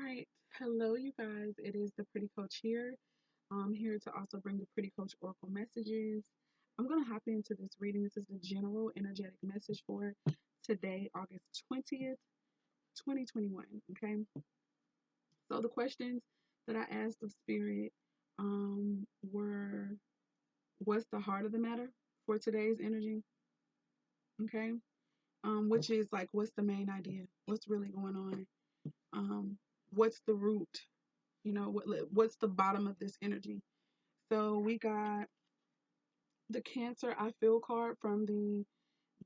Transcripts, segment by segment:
right. Hello, you guys. It is the Pretty Coach here. I'm here to also bring the Pretty Coach Oracle messages. I'm going to hop into this reading. This is the general energetic message for today, August 20th, 2021. Okay. So the questions that I asked of Spirit were what's the heart of the matter for today's energy? Okay. Which is like, what's the main idea? What's really going on? What's the root? What's the bottom of this energy? So we got the Cancer I Feel card from the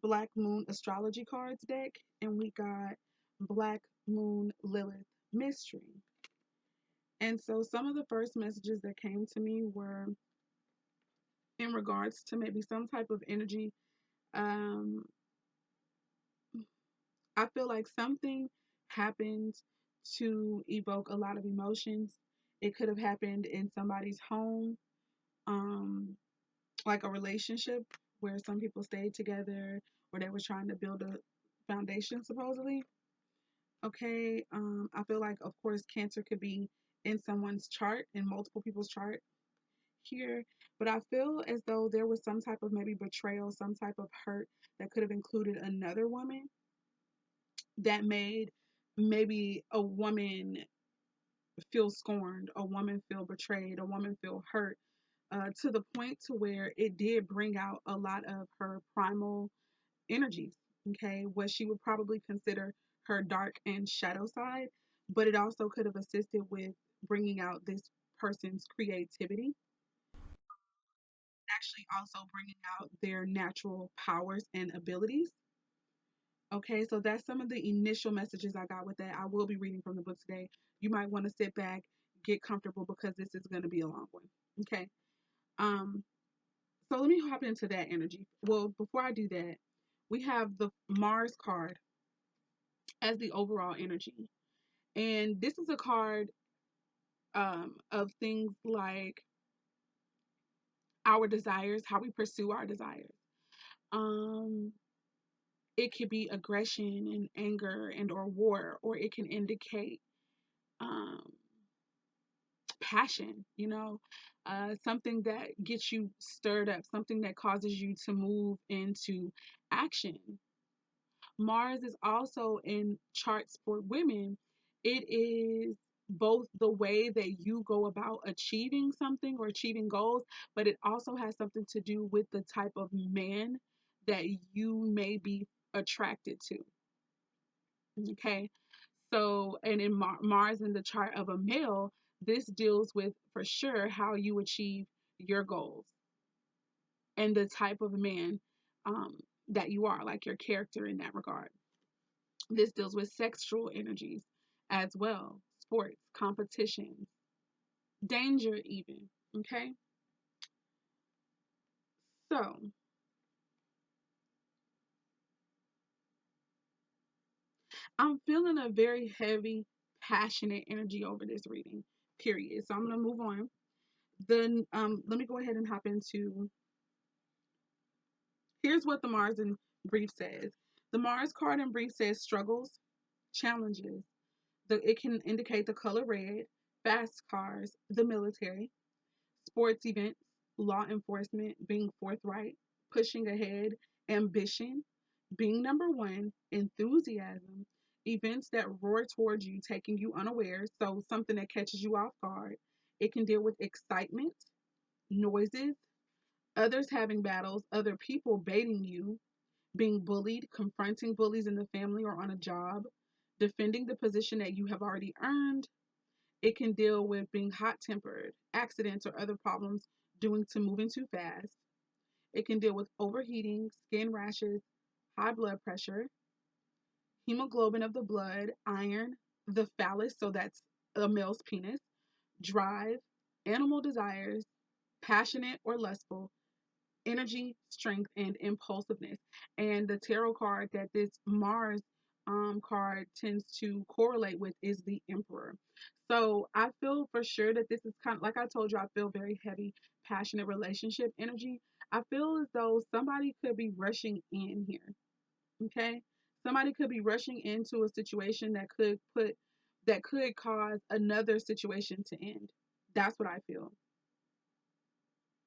Black Moon Astrology Cards deck, and we got Black Moon Lilith Mystery. And so some of the first messages that came to me were in regards to maybe some type of energy. Um, I feel like something happened to evoke a lot of emotions. It could have happened in somebody's home. Um, like a relationship where some people stayed together or they were trying to build a foundation supposedly. Okay. I feel like of course Cancer could be in someone's chart, in multiple people's chart here, but I feel as though there was some type of maybe betrayal, some type of hurt that could have included another woman that made maybe a woman feel scorned, a woman feel betrayed, a woman feel hurt, to the point to where it did bring out a lot of her primal energies, okay, what she would probably consider her dark and shadow side, but it also could have assisted with bringing out this person's creativity, actually also bringing out their natural powers and abilities. Okay, so that's some of the initial messages I got with that. I will be reading from the book today. You might want to sit back, get comfortable because this is going to be a long one. Okay. Um, so let me hop into that energy. Well, before I do that, we have the Mars card as the overall energy. And this is a card of things like our desires, how we pursue our desires. Um, it could be aggression and anger and or war, or it can indicate um, passion, something that gets you stirred up, something that causes you to move into action. Mars is also in charts for women. It is both the way that you go about achieving something or achieving goals, but it also has something to do with the type of man that you may be attracted to. Okay. So, and in Mars in the chart of a male, this deals with for sure how you achieve your goals and the type of man that you are, like your character in that regard. This deals with sexual energies as well, sports, competition, danger, even. Okay. So I'm feeling a very heavy, passionate energy over this reading, period. So I'm going to move on. Then let me go ahead and hop into here's what the Mars in brief says. The Mars card in brief says struggles, challenges. It can indicate the color red, fast cars, the military, sports events, law enforcement, being forthright, pushing ahead, ambition, being number one, enthusiasm, events that roar towards you, taking you unawares, so something that catches you off guard. It can deal with excitement, noises, others having battles, other people baiting you, being bullied, confronting bullies in the family or on a job, defending the position that you have already earned. It can deal with being hot tempered, accidents, or other problems due to moving too fast. It can deal with overheating, skin rashes, high blood pressure, hemoglobin of the blood, iron, the phallus, so that's a male's penis, drive, animal desires, passionate or lustful, energy, strength, and impulsiveness. And the tarot card that this Mars card tends to correlate with is the Emperor. So I feel for sure that this is kind of like I told you, I feel very heavy, passionate relationship energy. I feel as though somebody could be rushing in here. Okay. Somebody could be rushing into a situation that could put that could cause another situation to end. That's what I feel.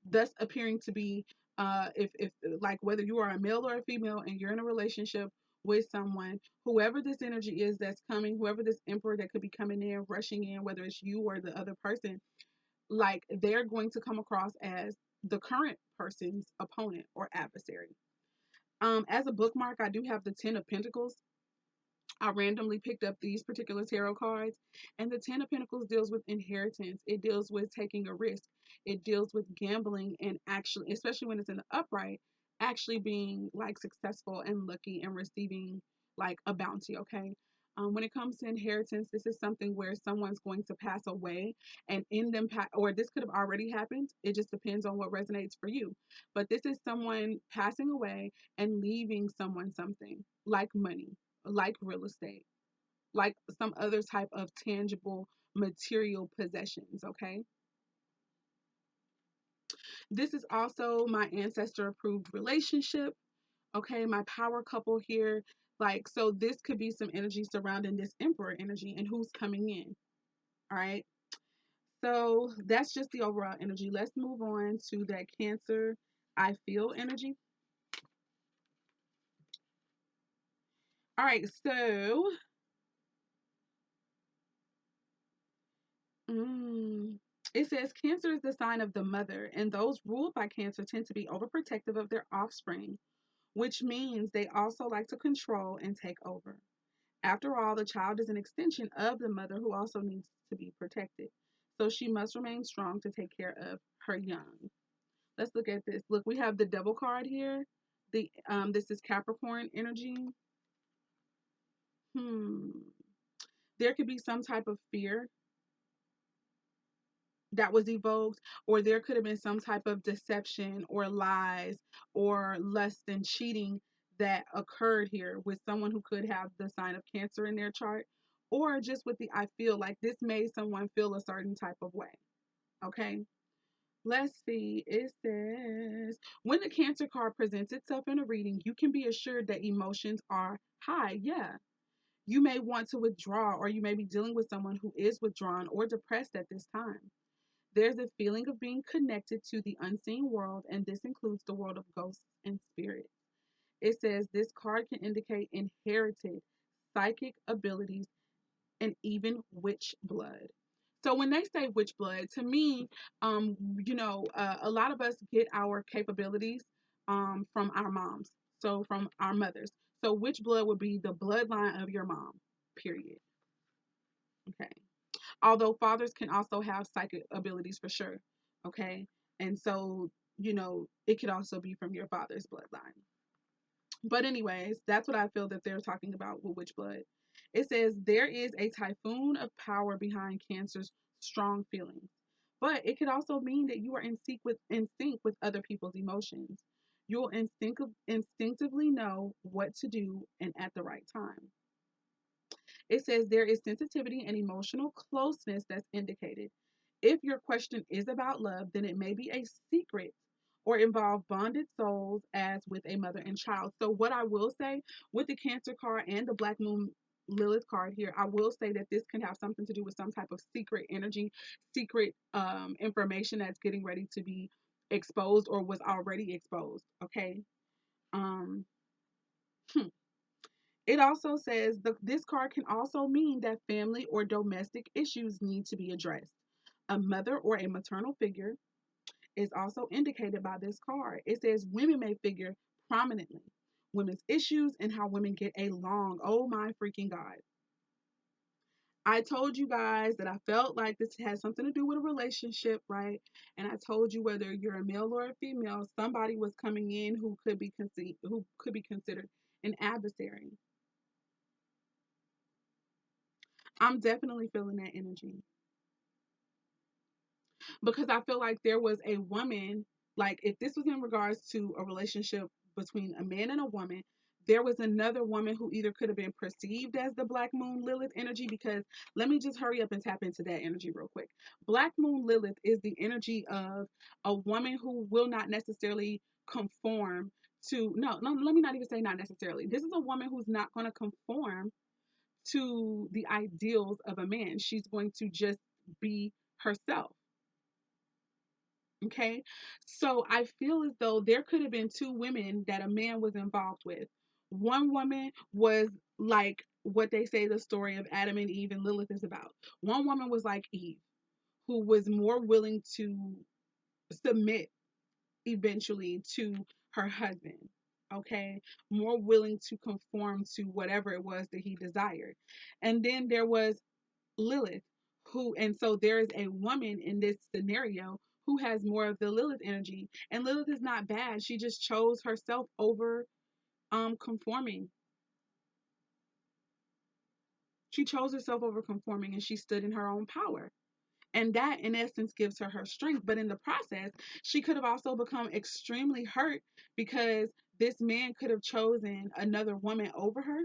Thus appearing to be, if like whether you are a male or a female and you're in a relationship with someone, whoever this energy is that's coming, whoever this emperor that could be coming in, rushing in, whether it's you or the other person, like they're going to come across as the current person's opponent or adversary. As a bookmark, I do have the Ten of Pentacles. I randomly picked up these particular tarot cards, and the Ten of Pentacles deals with inheritance. It deals with taking a risk. It deals with gambling and actually, especially when it's in the upright, actually being like successful and lucky and receiving like a bounty. Okay. When it comes to inheritance, this is something where someone's going to pass away, and in them, or this could have already happened. It just depends on what resonates for you. But this is someone passing away and leaving someone something like money, like real estate, like some other type of tangible material possessions, okay? This is also my ancestor approved relationship, okay? My power couple here. Like, so this could be some energy surrounding this emperor energy and who's coming in, all right? So that's just the overall energy. Let's move on to that Cancer I feel energy. All right, so it says Cancer is the sign of the mother, and those ruled by Cancer tend to be overprotective of their offspring, which means they also like to control and take over. After all, the child is an extension of the mother who also needs to be protected. So she must remain strong to take care of her young. Let's look at this. Look, we have the Devil card here. This is Capricorn energy. There could be some type of fear that was evoked, or there could have been some type of deception or lies or lust and cheating that occurred here with someone who could have the sign of Cancer in their chart, or just with the I feel, like this made someone feel a certain type of way. Okay, let's see. It says when the Cancer card presents itself in a reading, you can be assured that emotions are high. Yeah, you may want to withdraw, or you may be dealing with someone who is withdrawn or depressed at this time. There's a feeling of being connected to the unseen world, and this includes the world of ghosts and spirits. It says this card can indicate inherited psychic abilities and even witch blood. So when they say witch blood, to me, a lot of us get our capabilities from our moms, so from our mothers. So witch blood would be the bloodline of your mom, period. Okay. Although fathers can also have psychic abilities for sure. Okay. And so, it could also be from your father's bloodline. But, anyways, that's what I feel that they're talking about with witch blood. It says there is a typhoon of power behind Cancer's strong feelings. But it could also mean that you are in sync with other people's emotions. You'll instinctively know what to do and at the right time. It says there is sensitivity and emotional closeness that's indicated. If your question is about love, then it may be a secret or involve bonded souls, as with a mother and child. So, what I will say with the Cancer card and the Black Moon Lilith card here, I will say that this can have something to do with some type of secret energy, secret information that's getting ready to be exposed or was already exposed. Okay. Um, hmm. It also says this card can also mean that family or domestic issues need to be addressed. A mother or a maternal figure is also indicated by this card. It says women may figure prominently. Women's issues and how women get along. Oh my freaking God. I told you guys that I felt like this has something to do with a relationship, right? And I told you whether you're a male or a female, somebody was coming in who could be considered an adversary. I'm definitely feeling that energy because I feel like there was a woman, like if this was in regards to a relationship between a man and a woman, there was another woman who either could have been perceived as the Black Moon Lilith energy, because let me just hurry up and tap into that energy real quick. Black Moon Lilith is the energy of a woman who will not necessarily conform to, no, let me not even say not necessarily. This is a woman who's not going to conform to the ideals of a man. She's going to just be herself. Okay. So I feel as though there could have been two women that a man was involved with. One woman was like what they say the story of Adam and Eve and Lilith is about. One woman was like Eve, who was more willing to submit eventually to her husband. Okay. More willing to conform to whatever it was that he desired. And then there was Lilith, who, and so there is a woman in this scenario who has more of the Lilith energy. And Lilith is not bad. She just chose herself over conforming. She chose herself over conforming and she stood in her own power. And that, in essence, gives her her strength. But in the process, she could have also become extremely hurt because this man could have chosen another woman over her.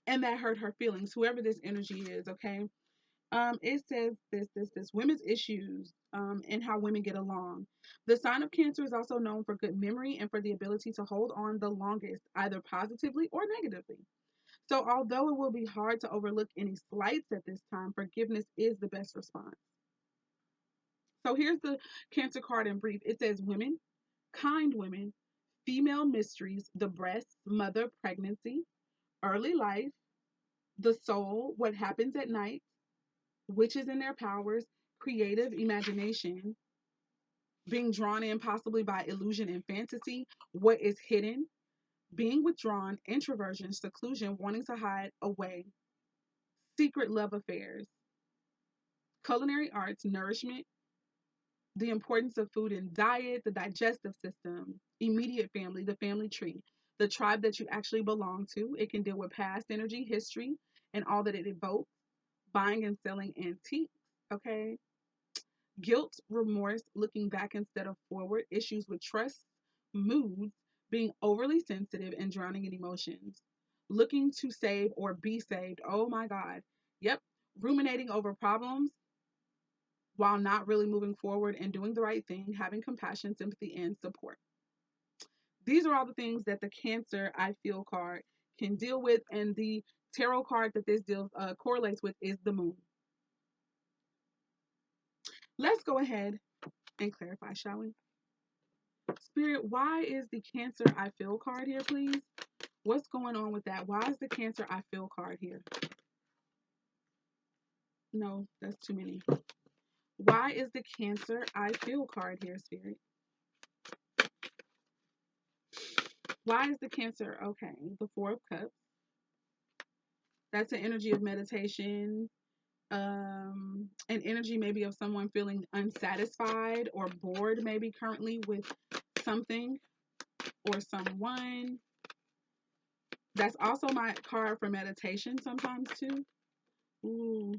And that hurt her feelings, whoever this energy is, okay? It says this women's issues and how women get along. The sign of Cancer is also known for good memory and for the ability to hold on the longest, either positively or negatively. So, although it will be hard to overlook any slights at this time, forgiveness is the best response. So, here's the Cancer card in brief. It says women, kind women, female mysteries, the breast, mother, pregnancy, early life, the soul, what happens at night, witches and their powers, creative imagination, being drawn in possibly by illusion and fantasy, what is hidden, being withdrawn, introversion, seclusion, wanting to hide away, secret love affairs, culinary arts, nourishment, the importance of food and diet, the digestive system, immediate family, the family tree, the tribe that you actually belong to. It can deal with past energy, history, and all that it evokes, buying and selling antiques, okay? Guilt, remorse, looking back instead of forward, issues with trust, moods, being overly sensitive and drowning in emotions, looking to save or be saved. Oh my God. Yep. Ruminating over problems while not really moving forward and doing the right thing, having compassion, sympathy, and support. These are all the things that the Cancer I Feel card can deal with. And the tarot card that this deals correlates with is the moon. Let's go ahead and clarify, shall we? Spirit, why is the Cancer I Feel card here, please? What's going on with that? Why is the Cancer I Feel card here? No, that's too many. Why is the Cancer I Feel card here, Spirit? Why is the Cancer? Okay, the Four of Cups. That's an energy of meditation, an energy maybe of someone feeling unsatisfied or bored maybe currently with something or someone. That's also my card for meditation sometimes too. Ooh.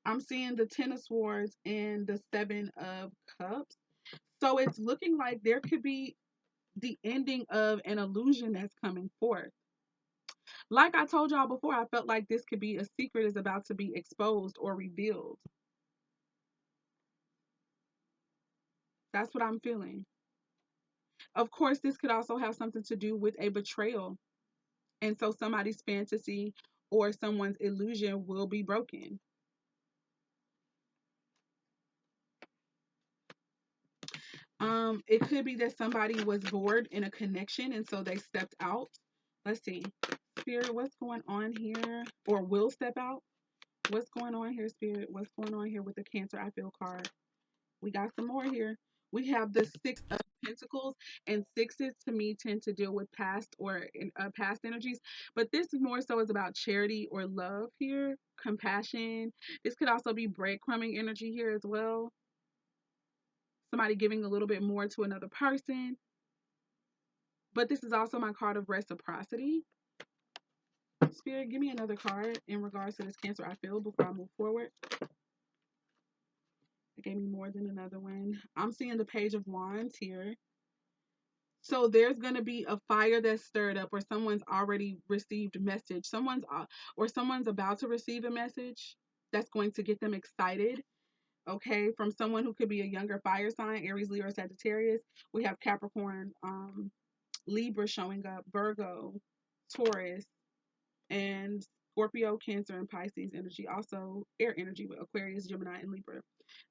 I'm seeing the Ten of Swords and the Seven of Cups. So it's looking like there could be the ending of an illusion that's coming forth. Like I told y'all before, I felt like this could be a secret is about to be exposed or revealed. That's what I'm feeling. Of course, this could also have something to do with a betrayal. And so somebody's fantasy or someone's illusion will be broken. It could be that somebody was bored in a connection and so they stepped out. Let's see. Spirit, what's going on here? Or will step out. What's going on here, Spirit? What's going on here with the Cancer I Feel card? We got some more here. We have the Six of Pentacles, and sixes to me tend to deal with past or past energies, but this more so is about charity or love here, compassion. This could also be breadcrumbing energy here as well. Somebody giving a little bit more to another person, but this is also my card of reciprocity. Spirit, give me another card in regards to this Cancer I Feel before I move forward. It gave me more than another one. I'm seeing the Page of Wands here. So there's going to be a fire that's stirred up, or someone's already received a message. Someone's about to receive a message that's going to get them excited. Okay, from someone who could be a younger fire sign, Aries, Leo, or Sagittarius. We have Capricorn, Libra showing up, Virgo, Taurus, and Scorpio, Cancer, and Pisces energy. Also air energy with Aquarius, Gemini, and Libra.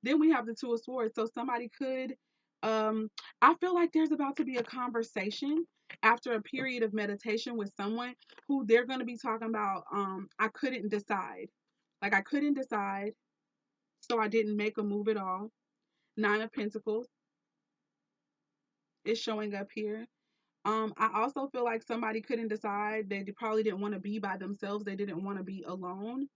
Then we have the Two of Swords. So somebody could, I feel like there's about to be a conversation after a period of meditation with someone who they're going to be talking about, I couldn't decide. Like I couldn't decide, so I didn't make a move at all. Nine of Pentacles is showing up here. I also feel like somebody couldn't decide. They probably didn't want to be by themselves. They didn't want to be alone.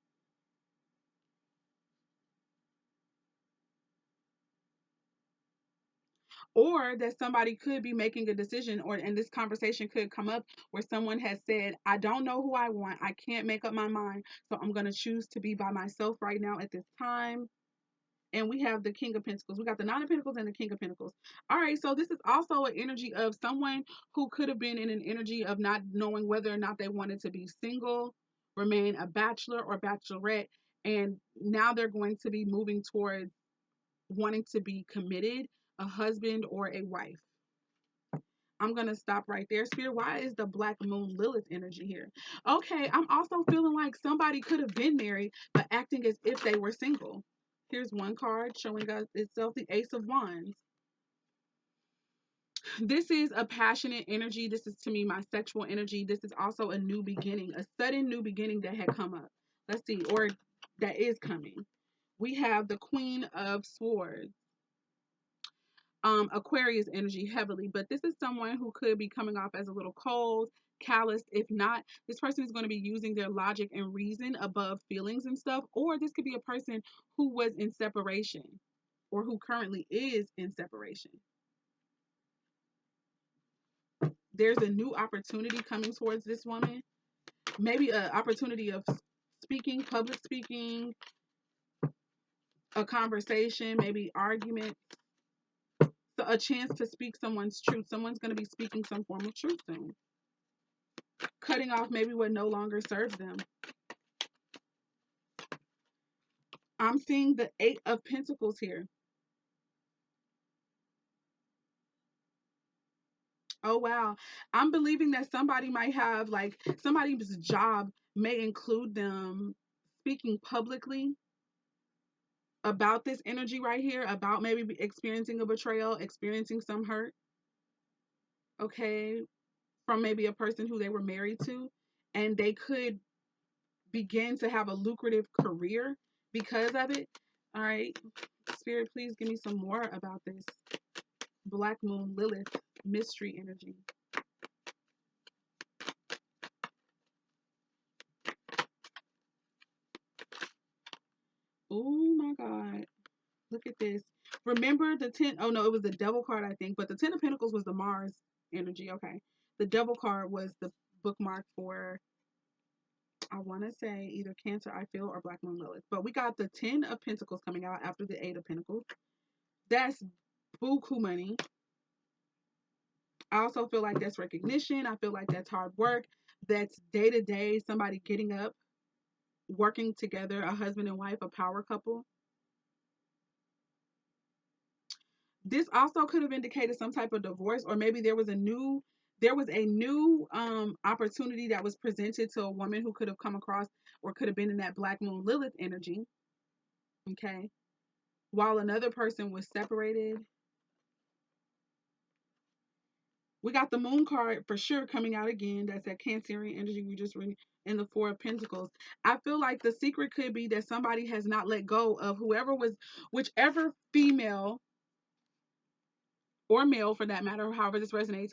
Or that somebody could be making a decision, or and this conversation could come up where someone has said, I don't know who I want. I can't make up my mind. So I'm going to choose to be by myself right now at this time. And we have the King of Pentacles. We got the Nine of Pentacles and the King of Pentacles. All right, so this is also an energy of someone who could have been in an energy of not knowing whether or not they wanted to be single, remain a bachelor or bachelorette, and now they're going to be moving towards wanting to be committed, a husband or a wife. I'm going to stop right there. Spirit, why is the Black Moon Lilith energy here? Okay, I'm also feeling like somebody could have been married, but acting as if they were single. Here's one card showing us itself, the Ace of Wands. This is a passionate energy. This is, to me, my sexual energy. This is also a new beginning, a sudden new beginning that had come up. Let's see, or that is coming. We have the Queen of Swords. Aquarius energy heavily, but this is someone who could be coming off as a little cold, calloused. If not, this person is going to be using their logic and reason above feelings and stuff, or this could be a person who was in separation or who currently is in separation. There's a new opportunity coming towards this woman, maybe an opportunity of speaking, public speaking, a conversation, maybe argument. So a chance to speak someone's truth. Someone's going to be speaking some form of truth soon. Cutting off maybe what no longer serves them. I'm seeing the Eight of Pentacles here. Oh, wow. I'm believing that somebody might have, like, somebody's job may include them speaking publicly about this energy right here, about maybe experiencing a betrayal, experiencing some hurt, okay, from maybe a person who they were married to, and they could begin to have a lucrative career because of it. All right, Spirit, please give me some more about this Black Moon Lilith mystery energy. Oh my God. Look at this. Remember the 10, oh no, it was the Devil card, I think, but the 10 of Pentacles was the Mars energy. Okay. The Devil card was the bookmark for, I want to say, either Cancer, I feel, or Black Moon Lilith. But we got the 10 of Pentacles coming out after the 8 of Pentacles. That's buku money. I also feel like that's recognition. I feel like that's hard work. That's day to day, somebody getting up, working together, a husband and wife, a power couple. This also could have indicated some type of divorce, or maybe there was a new opportunity that was presented to a woman who could have come across or could have been in that Black Moon Lilith energy. Okay. While another person was separated. We got the Moon card for sure coming out again. That's that Cancerian energy we just read in the Four of Pentacles. I feel like the secret could be that somebody has not let go of whichever female or male for that matter, however this resonates,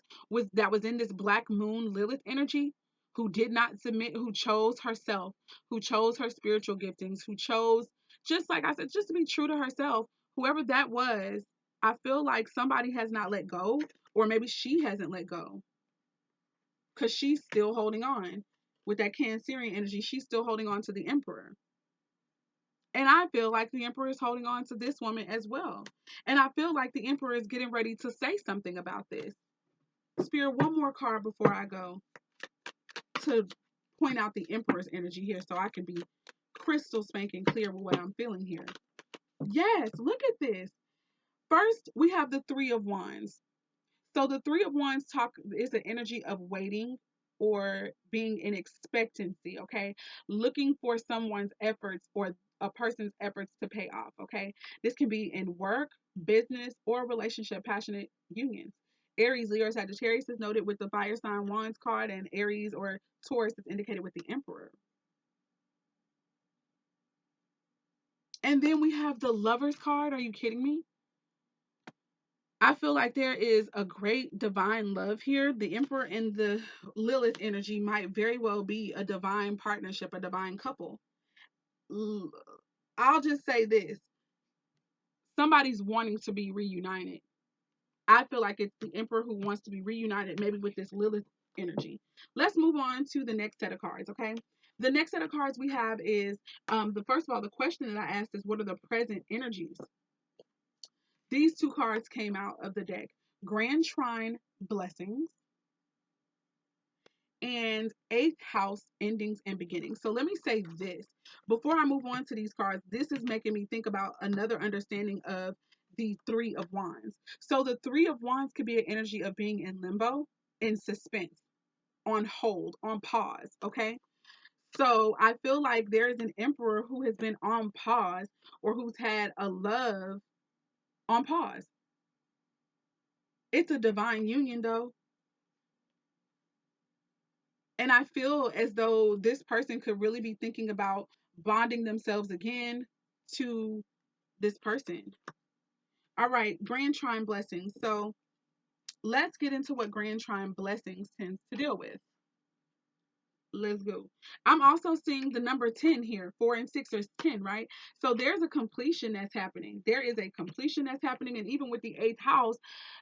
that was in this Black Moon Lilith energy, who did not submit, who chose herself, who chose her spiritual giftings, who chose, just like I said, just to be true to herself. Whoever that was, I feel like somebody has not let go, or maybe she hasn't let go, because she's still holding on with that Cancerian energy. She's still holding on to the Emperor. And I feel like the Emperor is holding on to this woman as well. And I feel like the Emperor is getting ready to say something about this. Spirit, one more card before I go to point out the Emperor's energy here so I can be crystal spanking clear with what I'm feeling here. Yes, look at this. First, we have the Three of Wands. So the Three of Wands talk is the energy of waiting or being in expectancy, okay? Looking for someone's efforts or a person's efforts to pay off, okay? This can be in work, business, or relationship, passionate unions. Aries, Leo, Sagittarius is noted with the fire sign Wands card, and Aries or Taurus is indicated with the Emperor. And then we have the Lovers card. Are you kidding me? I feel like there is a great divine love here. The Emperor and the Lilith energy might very well be a divine partnership, a divine couple. I'll just say this: somebody's wanting to be reunited. I feel like it's the Emperor who wants to be reunited, maybe with this Lilith energy. Let's move on to the next set of cards, okay? The next set of cards we have is the first of all, the question that I asked is, what are the present energies? These two cards came out of the deck: Grand Trine Blessings and Eighth House Endings and Beginnings. So let me say this before I move on to these cards. This is making me think about another understanding of the Three of Wands. So the Three of Wands could be an energy of being in limbo, in suspense, on hold, on pause, okay? So I feel like there is an Emperor who has been on pause, or who's had a love on pause. It's a divine union though. And I feel as though this person could really be thinking about bonding themselves again to this person. All right, Grand Trine Blessings. So let's get into what Grand Trine Blessings tends to deal with. Let's go. I'm also seeing the number 10 here. 4 and 6 are 10, right? So there's a completion that's happening. There is a completion that's happening. And even with the eighth house,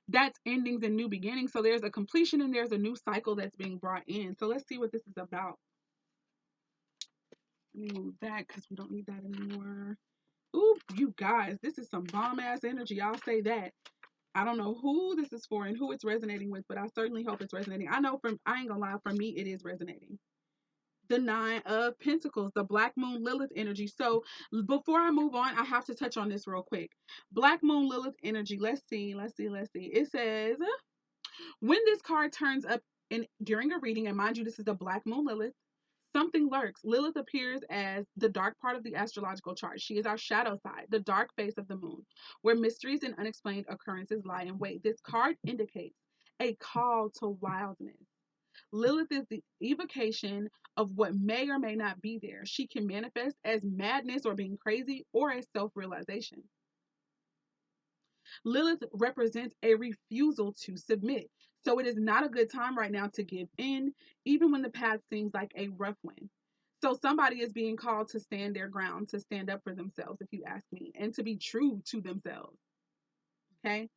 that's endings and new beginnings. So there's a completion and there's a new cycle that's being brought in. So let's see what this is about. Let me move that because we don't need that anymore. Ooh, you guys, this is some bomb ass energy. I'll say that. I don't know who this is for and who it's resonating with, but I certainly hope it's resonating. I know I ain't gonna lie, for me, it is resonating. The Nine of Pentacles, the Black Moon Lilith energy. So before I move on, I have to touch on this real quick. Black Moon Lilith energy. Let's see. It says, when this card turns up during a reading, and mind you, this is the Black Moon Lilith, something lurks. Lilith appears as the dark part of the astrological chart. She is our shadow side, the dark face of the moon, where mysteries and unexplained occurrences lie in wait. This card indicates a call to wildness. Lilith is the evocation of what may or may not be there. She can manifest as madness or being crazy, or as self-realization. Lilith represents a refusal to submit. So it is not a good time right now to give in, even when the path seems like a rough one. So somebody is being called to stand their ground, to stand up for themselves, if you ask me, and to be true to themselves. Okay?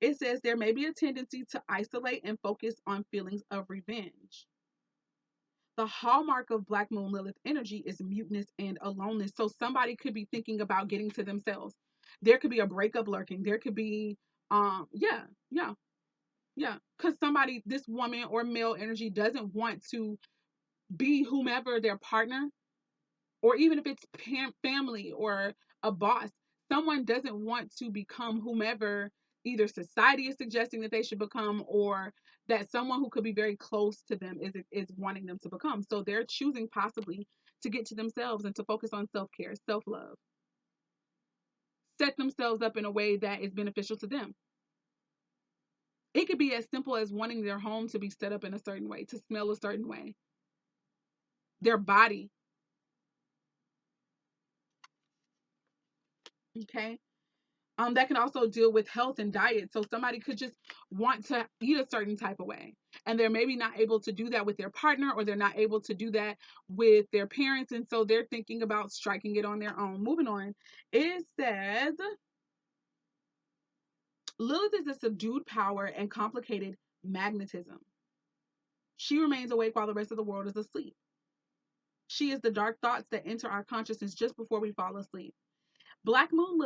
It says there may be a tendency to isolate and focus on feelings of revenge. The hallmark of Black Moon Lilith energy is muteness and aloneness. So somebody could be thinking about getting to themselves. There could be a breakup lurking. There could be, yeah. Because somebody, this woman or male energy doesn't want to be whomever their partner, or even if it's family or a boss, someone doesn't want to become whomever either society is suggesting that they should become, or that someone who could be very close to them is wanting them to become. So they're choosing possibly to get to themselves and to focus on self-care, self-love, set themselves up in a way that is beneficial to them. It could be as simple as wanting their home to be set up in a certain way, to smell a certain way, their body. Okay. That can also deal with health and diet. So somebody could just want to eat a certain type of way, and they're maybe not able to do that with their partner, or they're not able to do that with their parents. And so they're thinking about striking it on their own. Moving on. It says Lilith is a subdued power and complicated magnetism. She remains awake while the rest of the world is asleep. She is the dark thoughts that enter our consciousness just before we fall asleep. Black Moon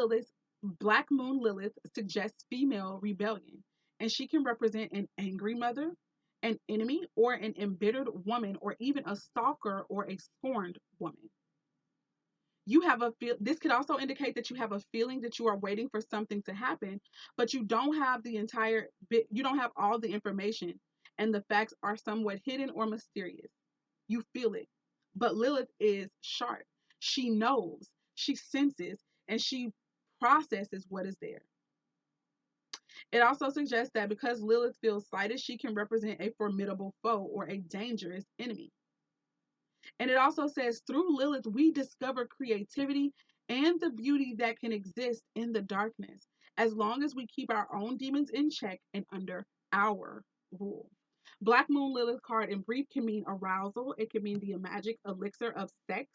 Lilith suggests female rebellion, and she can represent an angry mother, an enemy, or an embittered woman, or even a stalker or a scorned woman. You have a feel. This could also indicate that you have a feeling that you are waiting for something to happen, but you don't have the entire bit. You don't have all the information, and the facts are somewhat hidden or mysterious. You feel it, but Lilith is sharp. She knows, she senses, and she processes what is there. It also suggests that because Lilith feels slighted, she can represent a formidable foe or a dangerous enemy. And it also says, through Lilith, we discover creativity and the beauty that can exist in the darkness, as long as we keep our own demons in check and under our rule. Black Moon Lilith card in brief can mean arousal. It can mean the magic elixir of sex.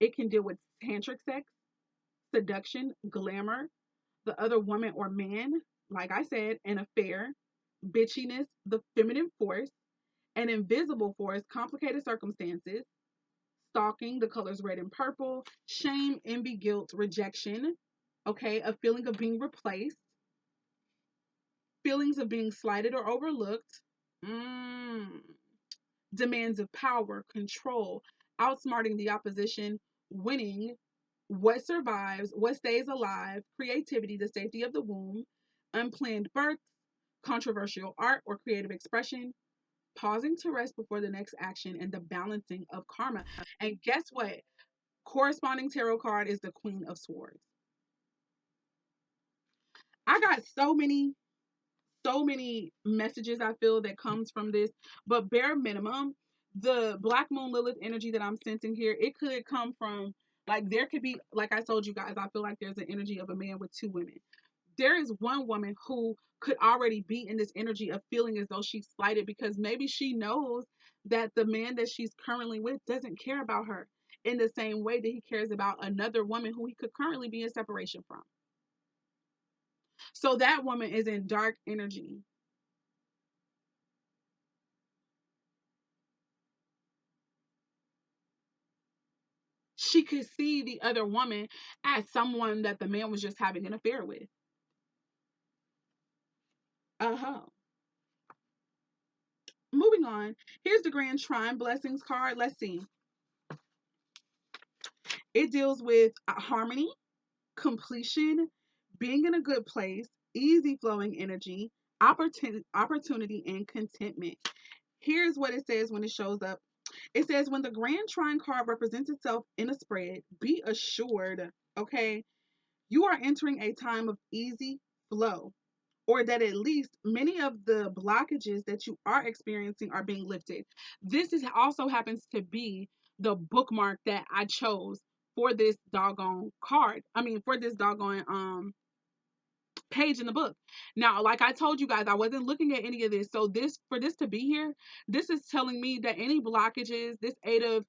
It can deal with tantric sex, seduction, glamour, the other woman or man, like I said, an affair, bitchiness, the feminine force, an invisible force, complicated circumstances, stalking, the colors red and purple, shame, envy, guilt, rejection, okay, a feeling of being replaced, feelings of being slighted or overlooked, demands of power, control, outsmarting the opposition, winning, what survives, what stays alive, creativity, the safety of the womb, unplanned birth, controversial art or creative expression, pausing to rest before the next action, and the balancing of karma. And guess what? Corresponding tarot card is the Queen of Swords. I got so many messages I feel that comes from this, but bare minimum, the Black Moon Lilith energy that I'm sensing here, it could come from, like, there could be, like I told you guys, I feel like there's an energy of a man with two women. There is one woman who could already be in this energy of feeling as though she's slighted because maybe she knows that the man that she's currently with doesn't care about her in the same way that he cares about another woman who he could currently be in separation from. So that woman is in dark energy. She could see the other woman as someone that the man was just having an affair with. Uh-huh. Moving on. Here's the Grand Trine Blessings card. Let's see. It deals with harmony, completion, being in a good place, easy flowing energy, opportunity, and contentment. Here's what it says when it shows up. It says, when the Grand Trine card represents itself in a spread, be assured, okay, you are entering a time of easy flow, or that at least many of the blockages that you are experiencing are being lifted. This is also happens to be the bookmark that I chose for this doggone card. I mean, for this doggone page in the book. Now, like I told you guys, I wasn't looking at any of this. So this, for this to be here, this is telling me that any blockages, this eight of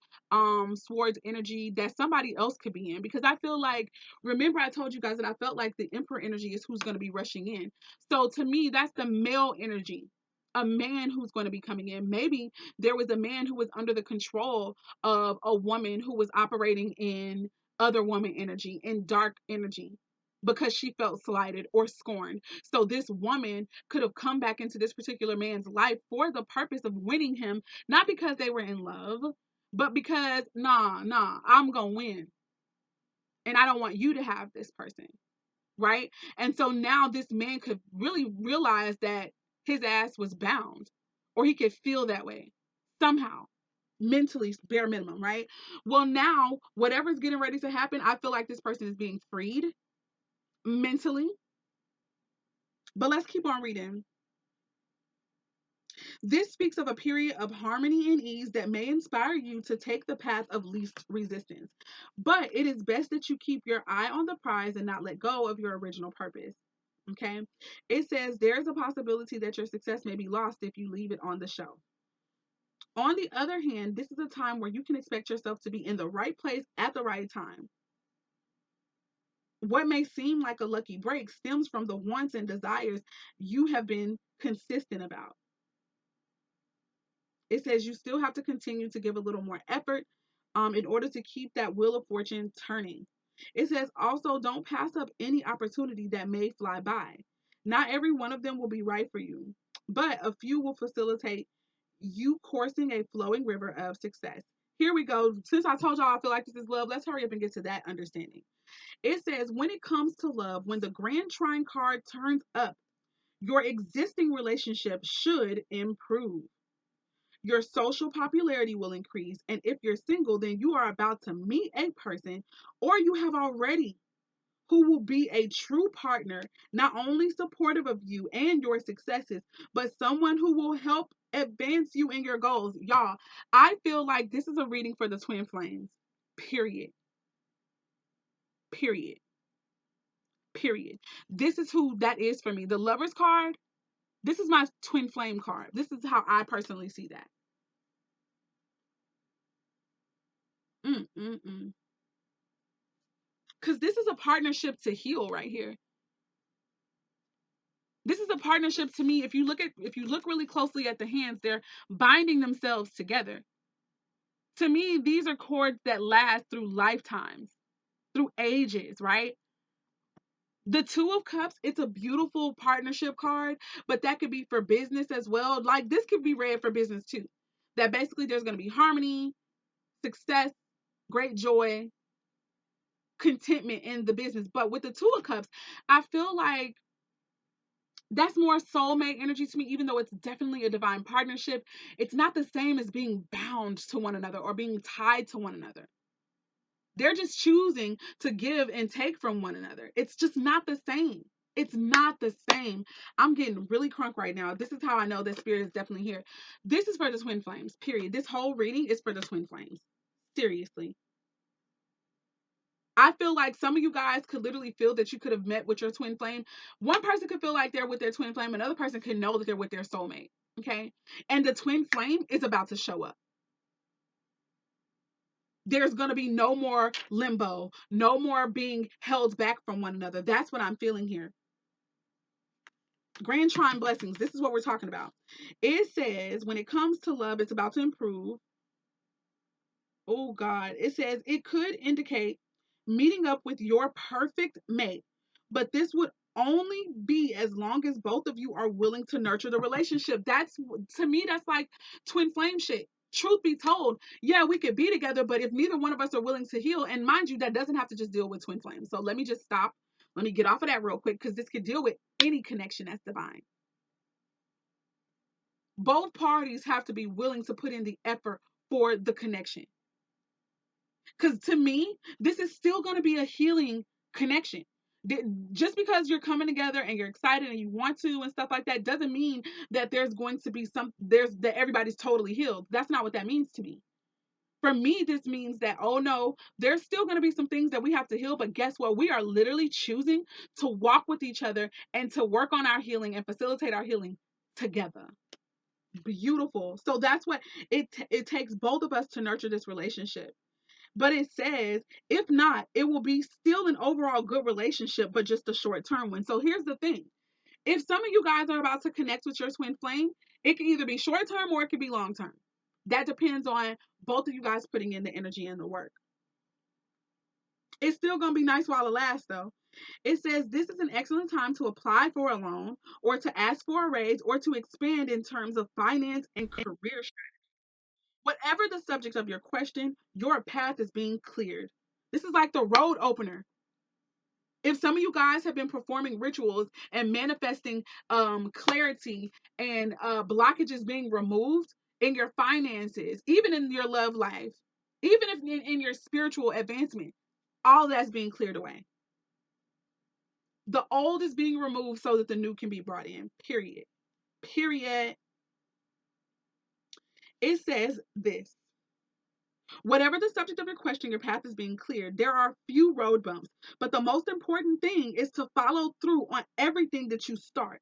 swords energy, that somebody else could be in. Because I feel like, remember I told you guys that I felt like the emperor energy is who's going to be rushing in. So to me, that's the male energy. A man who's going to be coming in. Maybe there was a man who was under the control of a woman who was operating in other woman energy, in dark energy, because she felt slighted or scorned. So this woman could have come back into this particular man's life for the purpose of winning him, not because they were in love, but because, I'm going to win. And I don't want you to have this person. Right? And so now this man could really realize that his ass was bound, or he could feel that way somehow, mentally, bare minimum, right? Well, now whatever's getting ready to happen, I feel like this person is being freed mentally. But let's keep on reading. This speaks of a period of harmony and ease that may inspire you to take the path of least resistance. But it is best that you keep your eye on the prize and not let go of your original purpose. Okay? It says there is a possibility that your success may be lost if you leave it on the shelf. On the other hand, this is a time where you can expect yourself to be in the right place at the right time. What may seem like a lucky break stems from the wants and desires you have been consistent about. It says you still have to continue to give a little more effort in order to keep that wheel of fortune turning. It says also don't pass up any opportunity that may fly by. Not every one of them will be right for you, but a few will facilitate you coursing a flowing river of success. Here we go. Since I told y'all I feel like this is love, let's hurry up and get to that understanding. It says, when it comes to love, when the Grand Trine card turns up, your existing relationship should improve. Your social popularity will increase. And if you're single, then you are about to meet a person, or you have already, who will be a true partner, not only supportive of you and your successes, but someone who will help advance you in your goals. Y'all, I feel like this is a reading for the twin flames. Period. Period. Period. This is who that is for me. The Lovers card, this is my twin flame card. This is how I personally see that. Because this is a partnership to heal right here. This is a partnership to me. If you look really closely at the hands, they're binding themselves together. To me, these are cords that last through lifetimes, through ages, right? The Two of Cups, it's a beautiful partnership card, but that could be for business as well. Like, this could be read for business too. That basically there's going to be harmony, success, great joy, contentment in the business. But with the Two of Cups, I feel like that's more soulmate energy to me, even though it's definitely a divine partnership. It's not the same as being bound to one another or being tied to one another. They're just choosing to give and take from one another. It's just not the same. It's not the same. I'm getting really crunk right now. This is how I know that spirit is definitely here. This is for the twin flames, period. This whole reading is for the twin flames. Seriously. I feel like some of you guys could literally feel that you could have met with your twin flame. One person could feel like they're with their twin flame. Another person could know that they're with their soulmate. Okay. And the twin flame is about to show up. There's going to be no more limbo, no more being held back from one another. That's what I'm feeling here. Grand Trine blessings. This is what we're talking about. It says, when it comes to love, it's about to improve. Oh God. It says it could indicate meeting up with your perfect mate, but this would only be as long as both of you are willing to nurture the relationship. That's, to me, that's like twin flame shit. Truth be told, yeah, we could be together, but if neither one of us are willing to heal, and mind you, that doesn't have to just deal with twin flames. So let me just stop. Let me get off of that real quick, because this could deal with any connection that's divine. Both parties have to be willing to put in the effort for the connection. Because to me, this is still going to be a healing connection. Just because you're coming together and you're excited and you want to and stuff like that doesn't mean that there's going to be that everybody's totally healed. That's not what that means to me. For me, this means that, oh no, there's still going to be some things that we have to heal, but guess what? We are literally choosing to walk with each other and to work on our healing and facilitate our healing together. Beautiful. So that's what it takes, both of us, to nurture this relationship. But it says, if not, it will be still an overall good relationship, but just a short-term one. So here's the thing. If some of you guys are about to connect with your twin flame, it can either be short-term or it could be long-term. That depends on both of you guys putting in the energy and the work. It's still going to be nice while it lasts, though. It says this is an excellent time to apply for a loan or to ask for a raise or to expand in terms of finance and career strategy. Whatever the subject of your question, your path is being cleared. This is like the road opener. If some of you guys have been performing rituals and manifesting clarity and blockages being removed in your finances, even in your love life, even if in your spiritual advancement, all that's being cleared away. The old is being removed so that the new can be brought in. Period. Period. It says this. Whatever the subject of your question, your path is being cleared. There are few road bumps, but the most important thing is to follow through on everything that you start.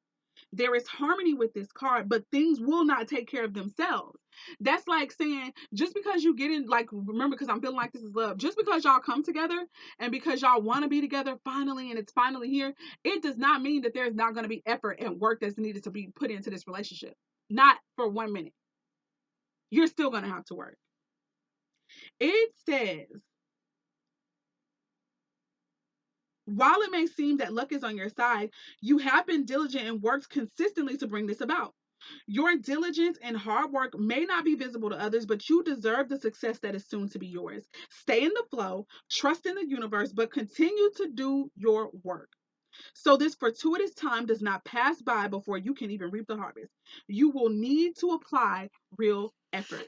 There is harmony with this card, but things will not take care of themselves. That's like saying, just because you get in, like, remember, because I'm feeling like this is love, just because y'all come together and because y'all want to be together finally and it's finally here, it does not mean that there's not going to be effort and work that's needed to be put into this relationship. Not for 1 minute. You're still going to have to work. It says, while it may seem that luck is on your side, you have been diligent and worked consistently to bring this about. Your diligence and hard work may not be visible to others, but you deserve the success that is soon to be yours. Stay in the flow, trust in the universe, but continue to do your work. So this fortuitous time does not pass by before you can even reap the harvest. You will need to apply real effort.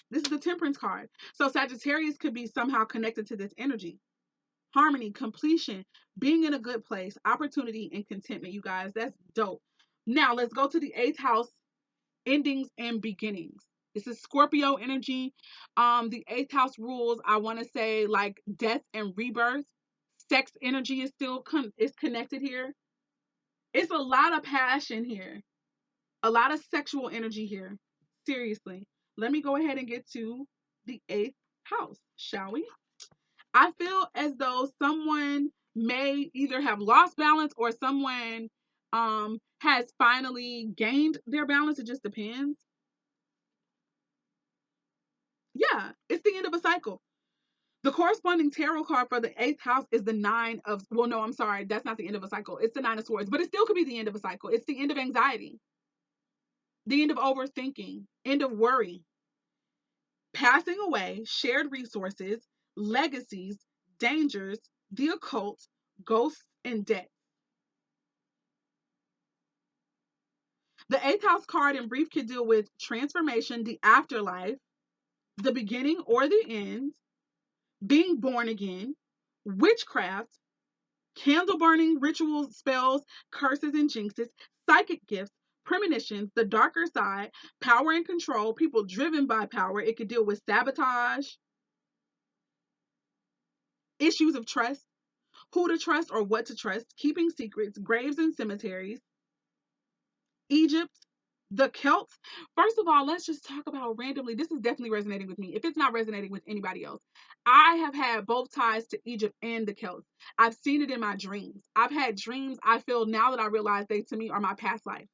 This is the Temperance card. So Sagittarius could be somehow connected to this energy. Harmony, completion, being in a good place, opportunity, and contentment, you guys. That's dope. Now let's go to the 8th house, endings and beginnings. This is Scorpio energy. The 8th house rules, I want to say, like death and rebirth. Sex energy is still is connected here. It's a lot of passion here. A lot of sexual energy here. Seriously. Let me go ahead and get to the 8th house, shall we? I feel as though someone may either have lost balance or someone has finally gained their balance. It just depends. Yeah, it's the end of a cycle. The corresponding tarot card for the 8th house is the nine of, well, no, I'm sorry. That's not the end of a cycle. It's the 9 of swords, but it still could be the end of a cycle. It's the end of anxiety, the end of overthinking, end of worry, passing away, shared resources, legacies, dangers, the occult, ghosts, and death. The 8th house card in brief could deal with transformation, the afterlife, the beginning or the end, being born again, witchcraft, candle burning, rituals, spells, curses, and jinxes, psychic gifts, premonitions, the darker side, power and control, people driven by power. It could deal with sabotage, issues of trust, who to trust or what to trust, keeping secrets, graves and cemeteries, Egypt, the Celts. First of all, let's just talk about randomly. This is definitely resonating with me. If it's not resonating with anybody else, I have had both ties to Egypt and the Celts. I've seen it in my dreams. I've had dreams I feel now that I realize they to me are my past life.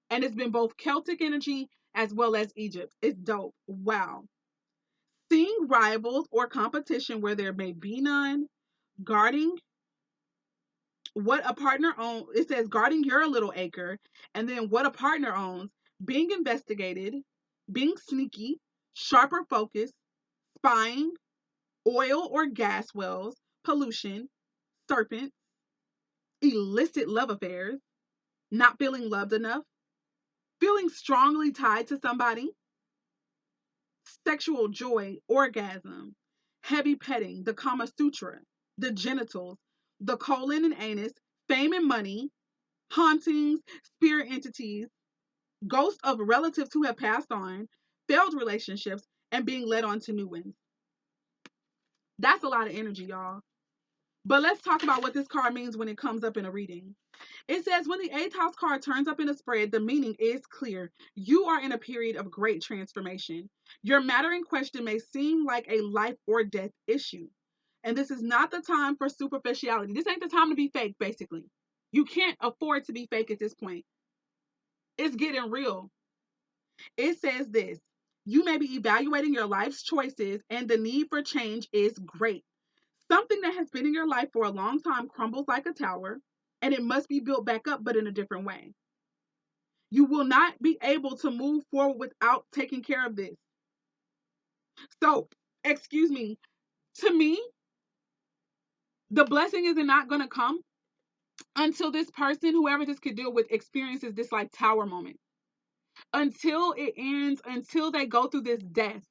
And it's been both Celtic energy as well as Egypt. It's dope. Wow. Seeing rivals or competition where there may be none, guarding what a partner owns. It says guarding your little acre, and then what a partner owns, being investigated, being sneaky, sharper focus, spying, oil or gas wells, pollution, serpents, illicit love affairs, not feeling loved enough, feeling strongly tied to somebody, sexual joy, orgasm, heavy petting, the Kama Sutra, the genitals, the colon and anus, fame and money, hauntings, spirit entities, ghosts of relatives who have passed on, failed relationships, and being led on to new ones. That's a lot of energy, y'all. But let's talk about what this card means when it comes up in a reading. It says when the 8th house card turns up in a spread, the meaning is clear. You are in a period of great transformation. Your matter in question may seem like a life or death issue. And this is not the time for superficiality. This ain't the time to be fake, basically. You can't afford to be fake at this point. It's getting real. It says this: you may be evaluating your life's choices, and the need for change is great. Something that has been in your life for a long time crumbles like a tower, and it must be built back up, but in a different way. You will not be able to move forward without taking care of this. So, excuse me, to me, the blessing is not going to come until this person, whoever this could deal with, experiences this like tower moment. Until it ends, until they go through this death,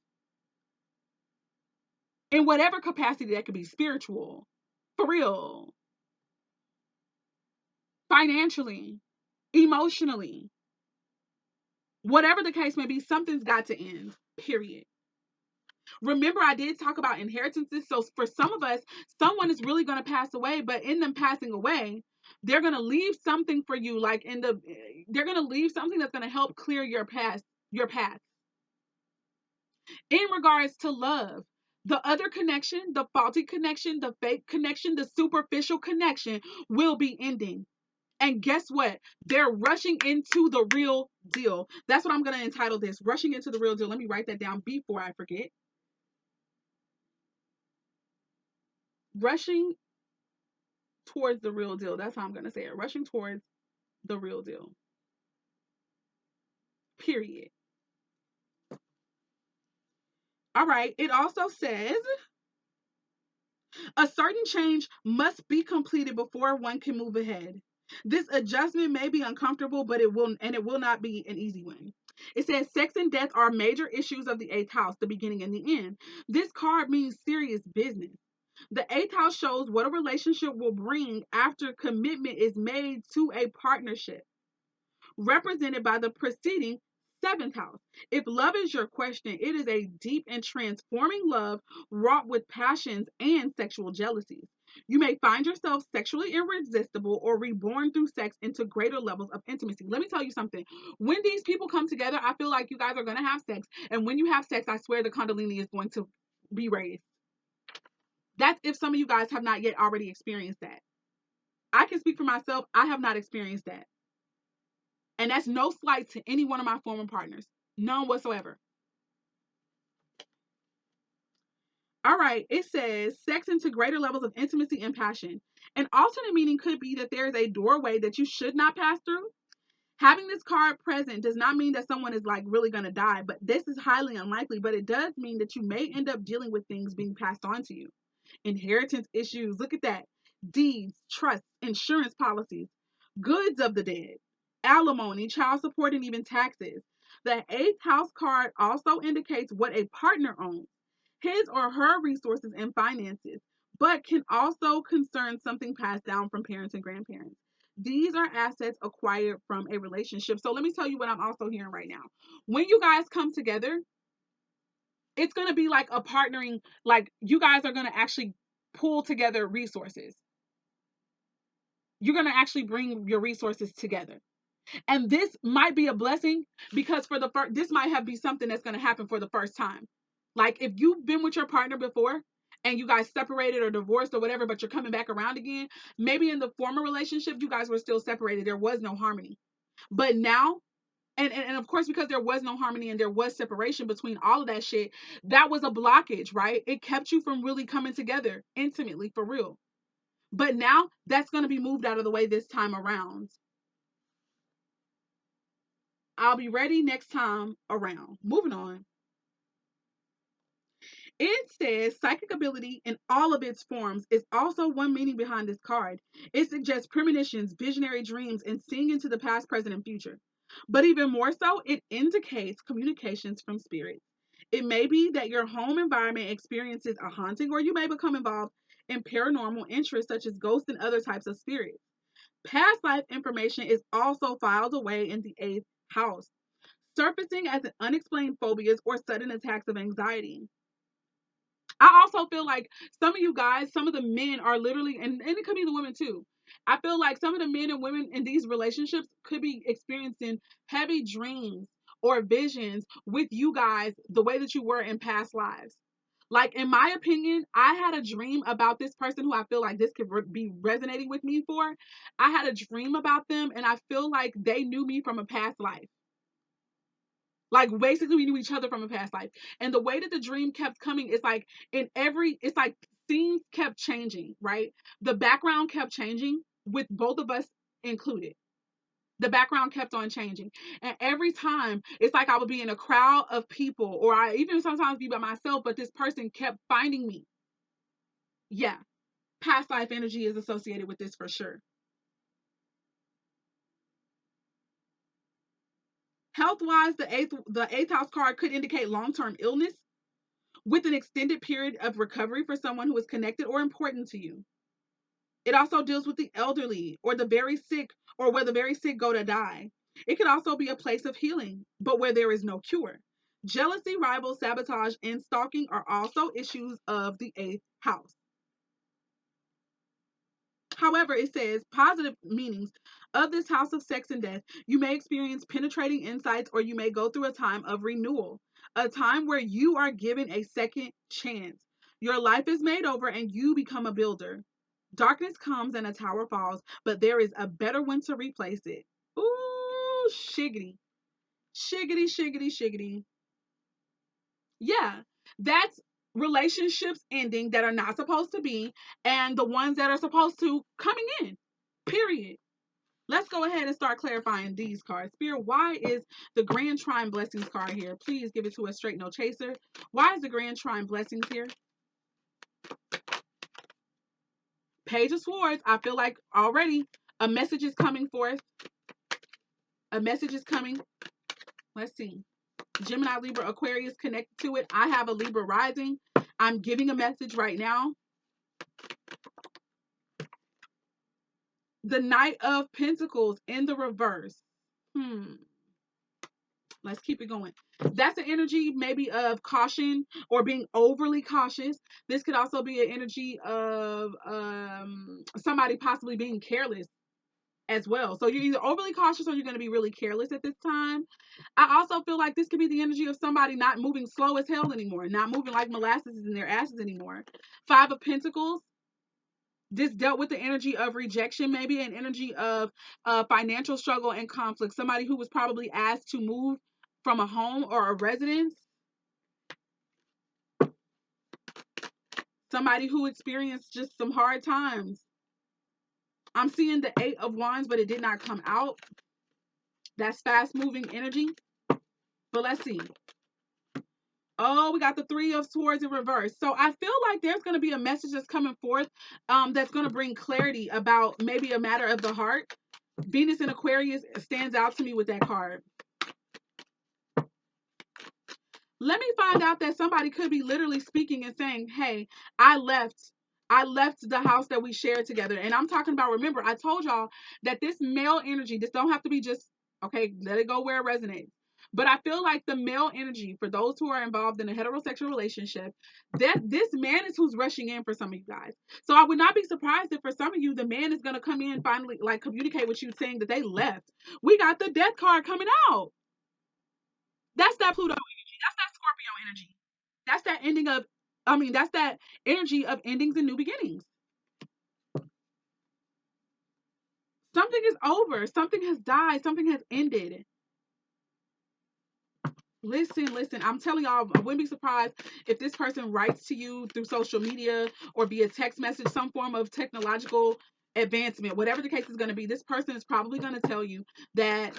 in whatever capacity that could be, spiritual, for real, financially, emotionally, whatever the case may be, something's got to end, period. Remember, I did talk about inheritances. So for some of us, someone is really going to pass away, but in them passing away, they're going to leave something for you, like they're going to leave something that's going to help clear your path. In regards to love, the other connection, the faulty connection, the fake connection, the superficial connection will be ending. And guess what? They're rushing into the real deal. That's what I'm going to entitle this: rushing into the real deal. Let me write that down before I forget. Rushing towards the real deal. That's how I'm going to say it. Rushing towards the real deal. Period. All right. It also says a certain change must be completed before one can move ahead. This adjustment may be uncomfortable, but it will not be an easy one. It says sex and death are major issues of the eighth house, the beginning and the end. This card means serious business. The eighth house shows what a relationship will bring after commitment is made to a partnership, represented by the preceding seventh house. If love is your question, it is a deep and transforming love wrought with passions and sexual jealousies. You may find yourself sexually irresistible or reborn through sex into greater levels of intimacy. Let me tell you something. When these people come together, I feel like you guys are going to have sex. And when you have sex, I swear the Kundalini is going to be raised. That's if some of you guys have not yet already experienced that. I can speak for myself. I have not experienced that. And that's no slight to any one of my former partners. None whatsoever. All right. It says sex into greater levels of intimacy and passion. An alternate meaning could be that there is a doorway that you should not pass through. Having this card present does not mean that someone is like really going to die, but this is highly unlikely. But it does mean that you may end up dealing with things being passed on to you. Inheritance issues. Look at that. Deeds, trusts, insurance policies, goods of the dead, alimony, child support, and even taxes. The eighth house card also indicates what a partner owns, his or her resources and finances, but can also concern something passed down from parents and grandparents. These are assets acquired from a relationship. So let me tell you what I'm also hearing right now. When you guys come together, it's going to be like a partnering, like you guys are going to actually pull together resources. You're going to actually bring your resources together. And this might be a blessing because for the first, this might have be something that's going to happen for the first time. Like if you've been with your partner before and you guys separated or divorced or whatever, but you're coming back around again, maybe in the former relationship, you guys were still separated. There was no harmony. But now, and of course, because there was no harmony and there was separation between all of that shit, that was a blockage, right? It kept you from really coming together intimately for real. But now that's going to be moved out of the way this time around. I'll be ready next time around. Moving on. It says psychic ability in all of its forms is also one meaning behind this card. It suggests premonitions, visionary dreams, and seeing into the past, present, and future. But even more so, it indicates communications from spirits. It may be that your home environment experiences a haunting, or you may become involved in paranormal interests such as ghosts and other types of spirits. Past life information is also filed away in the eighth house, surfacing as an unexplained phobias or sudden attacks of anxiety. I also feel like some of you guys, some of the men are literally, and it could be the women too. I feel like some of the men and women in these relationships could be experiencing heavy dreams or visions with you guys the way that you were in past lives. Like, in my opinion, I had a dream about this person who I feel like this could be resonating with me for. I had a dream about them, and I feel like they knew me from a past life. Like basically we knew each other from a past life. And the way that the dream kept coming is like it's like scenes kept changing, right? The background kept changing with both of us included. The background kept on changing. And every time it's like I would be in a crowd of people, or I even sometimes be by myself, but this person kept finding me. Yeah. Past life energy is associated with this for sure. Health wise, the eighth house card could indicate long-term illness with an extended period of recovery for someone who is connected or important to you. It also deals with the elderly or the very sick, or where the very sick go to die. It could also be a place of healing, but where there is no cure. Jealousy, rival, sabotage, and stalking are also issues of the eighth house. However, it says positive meanings of this house of sex and death. You may experience penetrating insights, or you may go through a time of renewal, a time where you are given a second chance. Your life is made over and you become a builder. Darkness comes and a tower falls, but there is a better one to replace it. Ooh, shiggity. Shiggity, shiggity, shiggity. Yeah, that's relationships ending that are not supposed to be, and the ones that are supposed to coming in. Period. Let's go ahead and start clarifying these cards. Spirit, why is the Grand Trine Blessings card here? Please give it to us straight, no chaser. Why is the Grand Trine Blessings here? Page of Swords. I feel like already a message is coming forth. A message is coming. Let's see. Gemini, Libra, Aquarius connected to it. I have a Libra rising. I'm giving a message right now. The Knight of Pentacles in the reverse. Let's keep it going. That's an energy maybe of caution or being overly cautious. This could also be an energy of somebody possibly being careless as well. So you're either overly cautious or you're going to be really careless at this time. I also feel like this could be the energy of somebody not moving slow as hell anymore, not moving like molasses in their asses anymore. Five of Pentacles. This dealt with the energy of rejection, maybe an energy of financial struggle and conflict. Somebody who was probably asked to move from a home or a residence. Somebody who experienced just some hard times. I'm seeing the Eight of Wands, but it did not come out. That's fast moving energy. But let's see. Oh, we got the Three of Swords in reverse. So I feel like there's going to be a message that's coming forth that's going to bring clarity about maybe a matter of the heart. Venus in Aquarius stands out to me with that card. Let me find out that somebody could be literally speaking and saying, hey, I left the house that we shared together. And I'm talking about, remember, I told y'all that this male energy, this don't have to be just, okay, let it go where it resonates. But I feel like the male energy, for those who are involved in a heterosexual relationship, that this man is who's rushing in for some of you guys. So I would not be surprised if for some of you, the man is going to come in finally, like communicate with you saying that they left. We got the death card coming out. That's that Pluto energy. That's that Scorpio energy. That's that ending of, that's that energy of endings and new beginnings. Something is over. Something has died. Something has ended. Listen. I'm telling y'all, I wouldn't be surprised if this person writes to you through social media or via text message, some form of technological advancement, whatever the case is going to be. This person is probably going to tell you that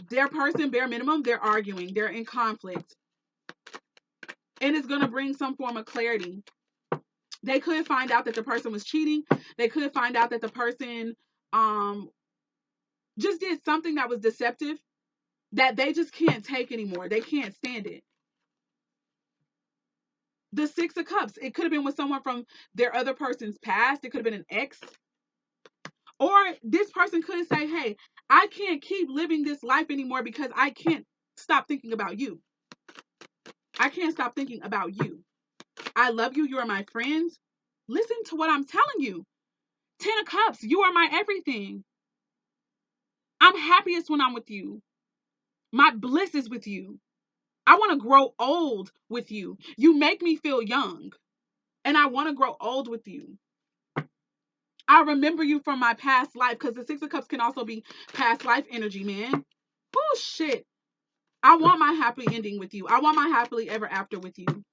their person, bare minimum, they're arguing, they're in conflict, and it's going to bring some form of clarity. They could find out that the person was cheating. They could find out that the person just did something that was deceptive that they just can't take anymore. They can't stand it. The Six of Cups. It could have been with someone from their other person's past. It could have been an ex. Or this person could say, hey, I can't keep living this life anymore because I can't stop thinking about you. I can't stop thinking about you. I love you. You are my friends. Listen to what I'm telling you. 10 of Cups. You are my everything. I'm happiest when I'm with you. My bliss is with you. I want to grow old with you. You make me feel young. And I want to grow old with you. I remember you from my past life, because the Six of Cups can also be past life energy, man. Oh, shit. I want my happy ending with you. I want my happily ever after with you.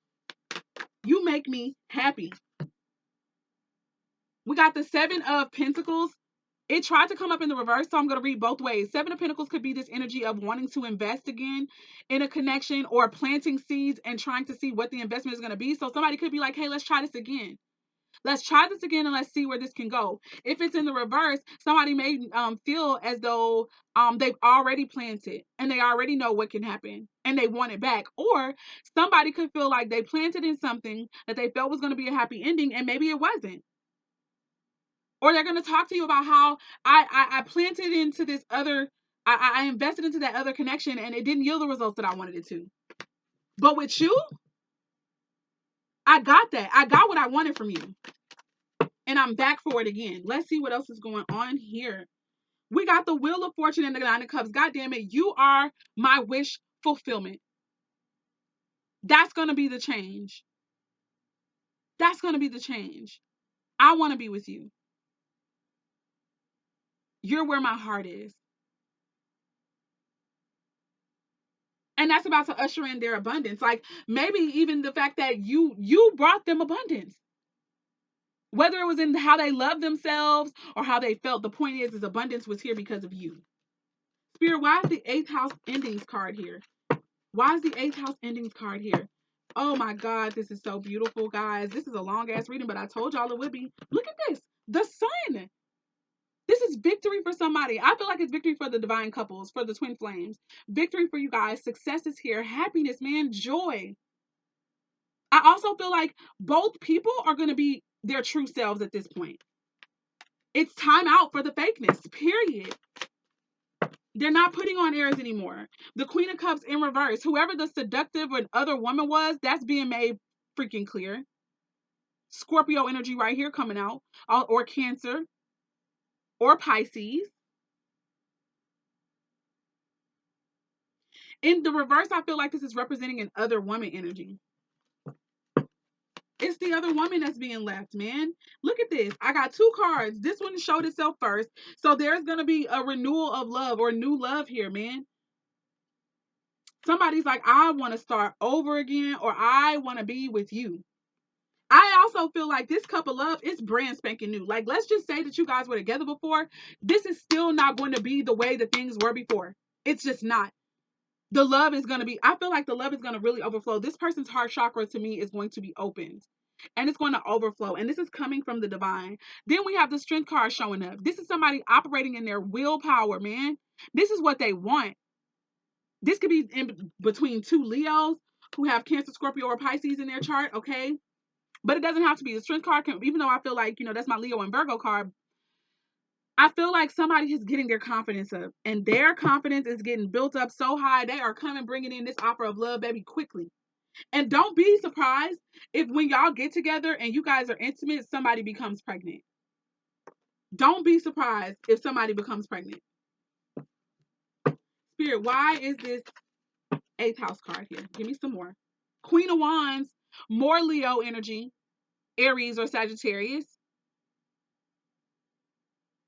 You make me happy. We got the Seven of Pentacles. It tried to come up in the reverse, so I'm going to read both ways. Seven of Pentacles could be this energy of wanting to invest again in a connection or planting seeds and trying to see what the investment is going to be. So somebody could be like, hey, let's try this again. Let's try this again and let's see where this can go. If it's in the reverse, somebody may feel as though they've already planted and they already know what can happen and they want it back. Or somebody could feel like they planted in something that they felt was going to be a happy ending and maybe it wasn't. Or they're going to talk to you about how I planted into this other, I invested into that other connection and it didn't yield the results that I wanted it to. But with you, I got that. I got what I wanted from you. And I'm back for it again. Let's see what else is going on here. We got the Wheel of Fortune and the Nine of Cups. God damn it. You are my wish fulfillment. That's going to be the change. That's going to be the change. I want to be with you. You're where my heart is. And that's about to usher in their abundance. Like maybe even the fact that you brought them abundance. Whether it was in how they loved themselves or how they felt, the point is abundance was here because of you. Spirit, why is the 8th house endings card here? Why is the 8th house endings card here? Oh my God, this is so beautiful, guys. This is a long ass reading, but I told y'all it would be. Look at this. The sun. This is victory for somebody. I feel like it's victory for the divine couples, for the twin flames. Victory for you guys. Success is here. Happiness, man. Joy. I also feel like both people are going to be their true selves at this point. It's time out for the fakeness, period. They're not putting on airs anymore. The Queen of Cups in reverse. Whoever the seductive or other woman was, that's being made freaking clear. Scorpio energy right here coming out. Or Cancer. Or Pisces. In the reverse, I feel like this is representing an other woman energy. It's the other woman that's being left, man. Look at this. I got 2 cards. This one showed itself first. So there's going to be a renewal of love or new love here, man. Somebody's like, I want to start over again, or I want to be with you. I also feel like this couple love is brand spanking new. Like, let's just say that you guys were together before. This is still not going to be the way that things were before. It's just not. The love is going to be, I feel like the love is going to really overflow. This person's heart chakra to me is going to be opened. And it's going to overflow. And this is coming from the divine. Then we have the strength card showing up. This is somebody operating in their willpower, man. This is what they want. This could be in between 2 Leos who have Cancer, Scorpio, or Pisces in their chart, okay? But it doesn't have to be. The strength card can, even though I feel like, that's my Leo and Virgo card, I feel like somebody is getting their confidence up. And their confidence is getting built up so high, they are coming, bringing in this offer of love, baby, quickly. And don't be surprised if when y'all get together and you guys are intimate, somebody becomes pregnant. Don't be surprised if somebody becomes pregnant. Spirit, why is this 8th house card here? Give me some more. Queen of Wands, more Leo energy, Aries or Sagittarius.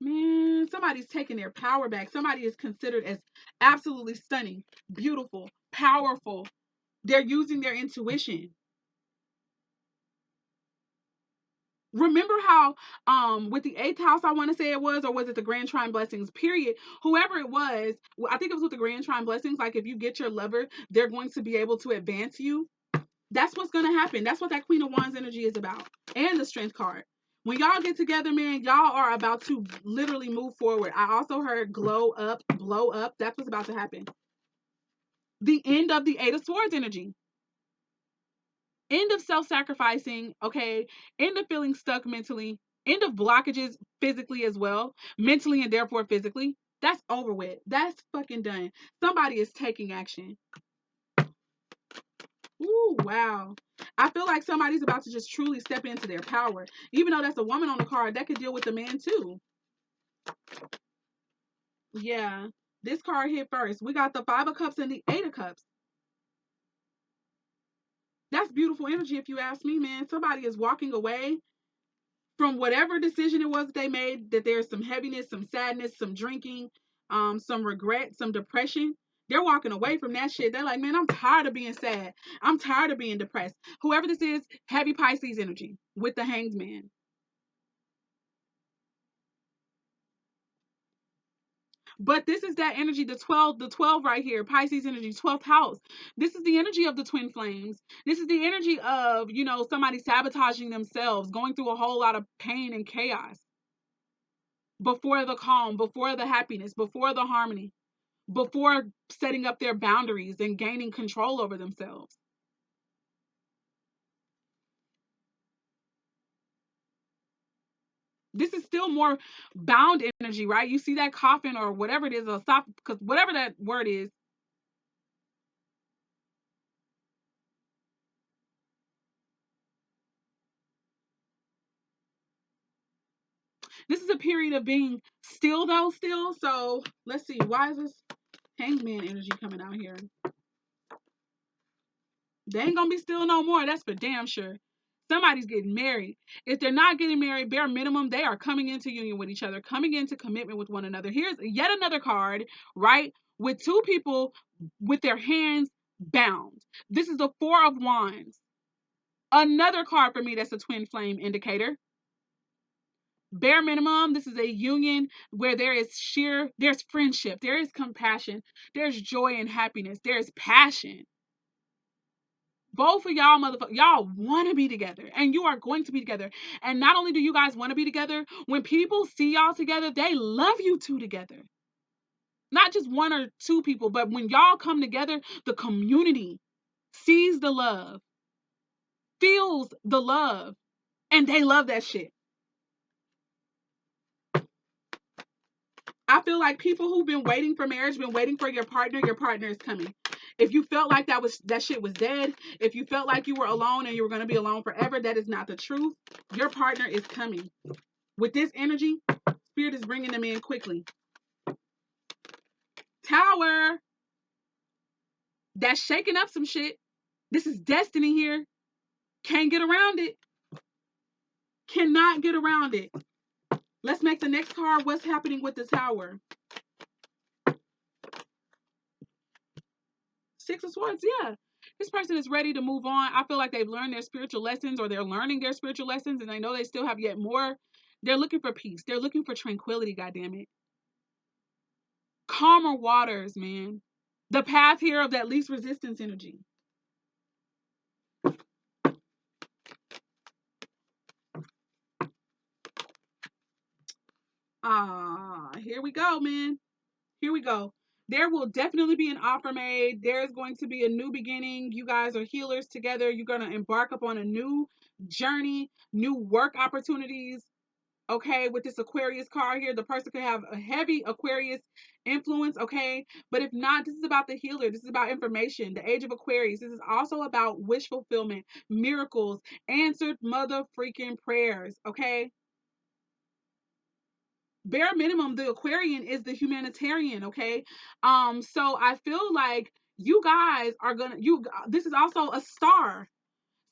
Man, somebody's taking their power back. Somebody is considered as absolutely stunning, beautiful, powerful. They're using their intuition. Remember how with the 8th house, I want to say it was, or was it the Grand Trine Blessings, period, whoever it was, I think it was with the Grand Trine Blessings, like if you get your lover, they're going to be able to advance you. That's what's going to happen. That's what that Queen of Wands energy is about. And the strength card. When y'all get together, man, y'all are about to literally move forward. I also heard glow up, blow up. That's what's about to happen. The end of the 8 of Swords energy. End of self-sacrificing, okay? End of feeling stuck mentally. End of blockages physically as well. Mentally and therefore physically. That's over with. That's fucking done. Somebody is taking action. Ooh, wow. I feel like somebody's about to just truly step into their power. Even though that's a woman on the card, that could deal with a man too. Yeah. This card hit first. We got the 5 of Cups and the 8 of Cups. That's beautiful energy if you ask me, man. Somebody is walking away from whatever decision it was that they made, that there's some heaviness, some sadness, some drinking, some regret, some depression. They're walking away from that shit. They're like, man, I'm tired of being sad. I'm tired of being depressed. Whoever this is, heavy Pisces energy with the Hanged Man. But this is that energy, the 12 right here, Pisces energy, 12th house. This is the energy of the twin flames. This is the energy of, somebody sabotaging themselves, going through a whole lot of pain and chaos. Before the calm, before the happiness, before the harmony, before setting up their boundaries and gaining control over themselves. This is still more bound energy, right? You see that coffin or whatever it is, or stop, because whatever that word is. This is a period of being still, though, still. So let's see. Why is this Hanged Man energy coming out here? They ain't gonna be still no more. That's for damn sure. Somebody's getting married. If they're not getting married, bare minimum, they are coming into union with each other, coming into commitment with one another. Here's yet another card, right? With 2 people with their hands bound. This is the 4 of Wands. Another card for me that's a twin flame indicator. Bare minimum, this is a union where there's friendship, there is compassion, there's joy and happiness, there's passion. Both of y'all y'all want to be together, and you are going to be together. And not only do you guys want to be together, when people see y'all together, they love you two together. Not just one or two people, but when y'all come together, the community sees the love, feels the love, and they love that shit. I feel like people who've been waiting for marriage, been waiting for your partner is coming. If you felt like that shit was dead, if you felt like you were alone and you were going to be alone forever, that is not the truth. Your partner is coming. With this energy, Spirit is bringing them in quickly. Tower, that's shaking up some shit. This is destiny here. Can't get around it. Cannot get around it. Let's make the next card. What's happening with the Tower? Six of Swords, yeah. This person is ready to move on. I feel like they've learned their spiritual lessons, or they're learning their spiritual lessons, and I know they still have yet more. They're looking for peace. They're looking for tranquility, goddammit. Calmer waters, man. The path here of that least resistance energy. Here we go, man. Here we go. There will definitely be an offer made. There's going to be a new beginning. You guys are healers together. You're going to embark upon a new journey, new work opportunities. Okay, with this Aquarius card here, the person could have a heavy Aquarius influence. Okay, but if not, this is about the healer. This is about information. The age of Aquarius. This is also about wish fulfillment, miracles, answered mother freaking prayers. Okay, bare minimum, the Aquarian is the humanitarian. Okay, so I feel like you guys are gonna this is also a star,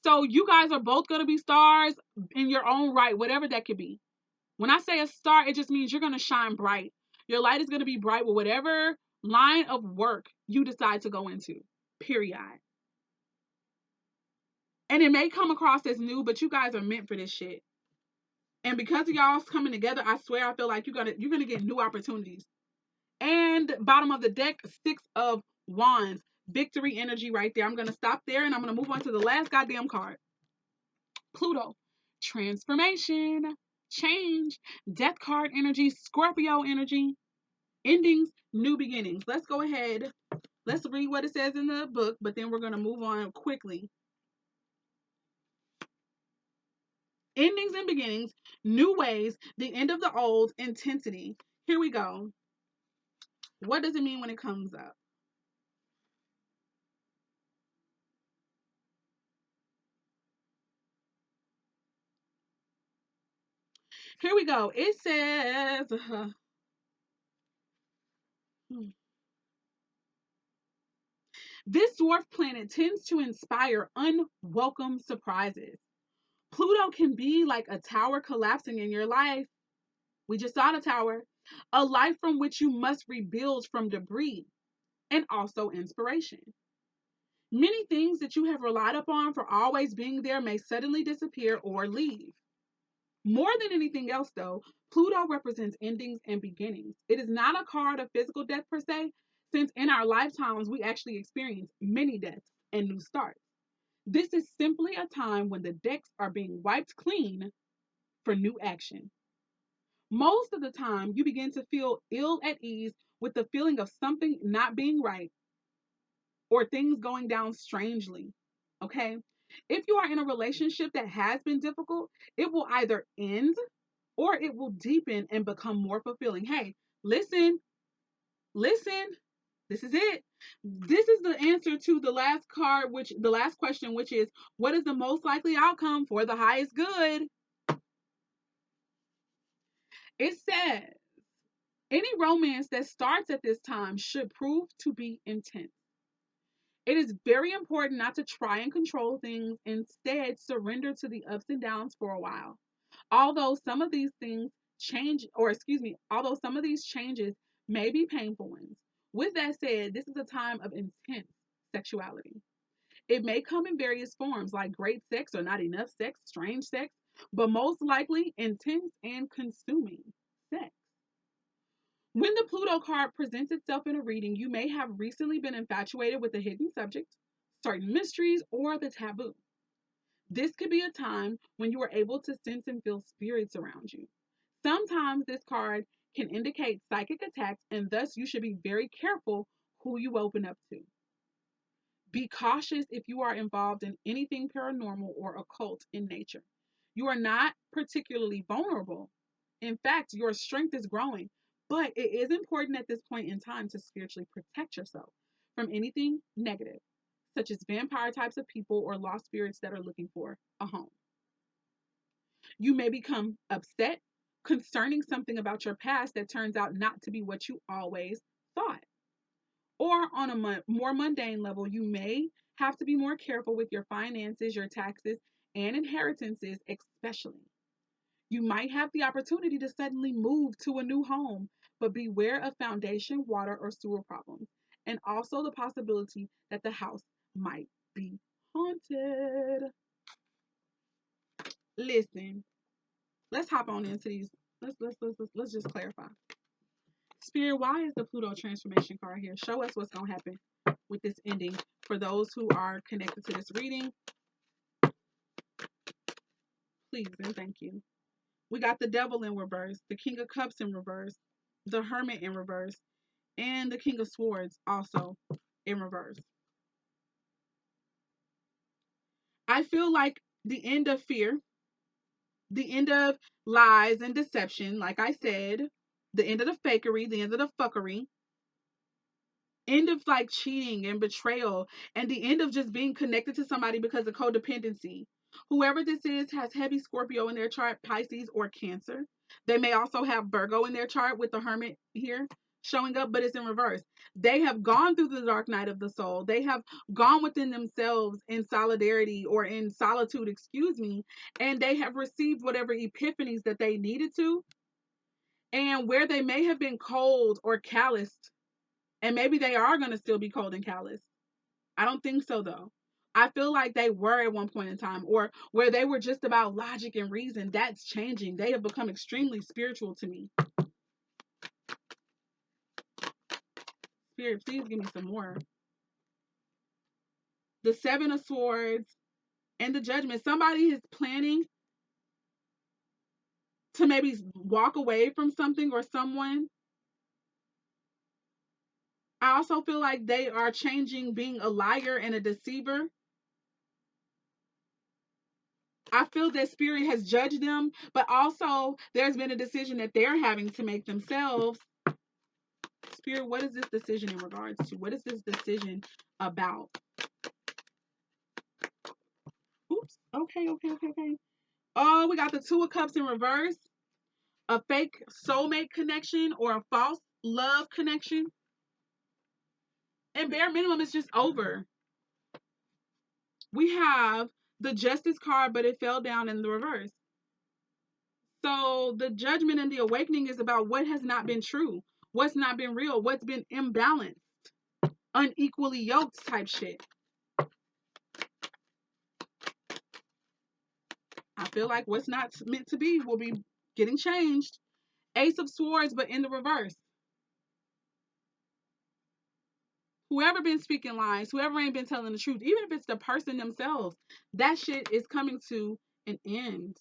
so you guys are both gonna be stars in your own right, whatever that could be. When I say a star, it just means you're gonna shine bright. Your light is gonna be bright with whatever line of work you decide to go into, period. And it may come across as new, but you guys are meant for this shit. And because of y'all's coming together, I swear I feel like you're gonna get new opportunities. And bottom of the deck, Six of Wands. Victory energy right there. I'm going to stop there and I'm going to move on to the last goddamn card. Pluto. Transformation. Change. Death card energy. Scorpio energy. Endings. New beginnings. Let's go ahead. Let's read what it says in the book, but then we're going to move on quickly. Endings and beginnings. New ways. The end of the old. Intensity. Here we go. What does it mean when it comes up? Here we go. It says, this dwarf planet tends to inspire unwelcome surprises. Pluto can be like a tower collapsing in your life. We just saw the tower. A life from which you must rebuild from debris and also inspiration. Many things that you have relied upon for always being there may suddenly disappear or leave. More than anything else, though, Pluto represents endings and beginnings. It is not a card of physical death per se, since in our lifetimes we actually experience many deaths and new starts. This is simply a time when the decks are being wiped clean for new action. Most of the time, you begin to feel ill at ease with the feeling of something not being right or things going down strangely. Okay? If you are in a relationship that has been difficult, it will either end or it will deepen and become more fulfilling. Hey, listen, listen. This is it. This is the answer to the last card, which the last question, which is what is the most likely outcome for the highest good? It says any romance that starts at this time should prove to be intense. It is very important not to try and control things, instead, surrender to the ups and downs for a while. Although some of these things although some of these changes may be painful ones. With that said, this is a time of intense sexuality. It may come in various forms like great sex or not enough sex, strange sex, but most likely intense and consuming sex. When the Pluto card presents itself in a reading, you may have recently been infatuated with a hidden subject, certain mysteries, or the taboo. This could be a time when you are able to sense and feel spirits around you. Sometimes this card can indicate psychic attacks, and thus you should be very careful who you open up to. Be cautious if you are involved in anything paranormal or occult in nature. You are not particularly vulnerable. In fact, your strength is growing, but it is important at this point in time to spiritually protect yourself from anything negative, such as vampire types of people or lost spirits that are looking for a home. You may become upset concerning something about your past that turns out not to be what you always thought. Or on a more mundane level, you may have to be more careful with your finances, your taxes, and inheritances, especially. You might have the opportunity to suddenly move to a new home, but beware of foundation, water, or sewer problems, and also the possibility that the house might be haunted. Listen, let's hop on into these. Let's just clarify. Spirit, why is the Pluto transformation card here? Show us what's gonna happen with this ending for those who are connected to this reading. Please and thank you. We got the Devil in reverse, the King of Cups in reverse, the Hermit in reverse, and the King of Swords also in reverse. I feel like the end of fear, the end of lies and deception, like I said, the end of the fakery, the end of the fuckery, end of like cheating and betrayal, and the end of just being connected to somebody because of codependency. Whoever this is has heavy Scorpio in their chart, Pisces, or Cancer. They may also have Virgo in their chart with the Hermit here showing up, but it's in reverse. They have gone through the dark night of the soul. They have gone within themselves in solidarity or in solitude, excuse me, and they have received whatever epiphanies that they needed to. And where they may have been cold or calloused, and maybe they are going to still be cold and callous. I don't think so, though. I feel like they were at one point in time, or where they were just about logic and reason. That's changing. They have become extremely spiritual to me. Spirit, please give me some more. The Seven of Swords and the Judgment. Somebody is planning to maybe walk away from something or someone. I also feel like they are changing being a liar and a deceiver. I feel that Spirit has judged them, but also there's been a decision that they're having to make themselves. Spirit, what is this decision in regards to? What is this decision about? Oops. Okay. Oh, we got the Two of Cups in reverse. A fake soulmate connection or a false love connection. And bare minimum, it's just over. We have the Justice card, but it fell down in the reverse. So the Judgment and the Awakening is about what has not been true, what's not been real, what's been imbalanced, unequally yoked type shit. I feel like what's not meant to be will be getting changed. Ace of Swords, but in the reverse. Whoever been speaking lies, whoever ain't been telling the truth, even if it's the person themselves, that shit is coming to an end.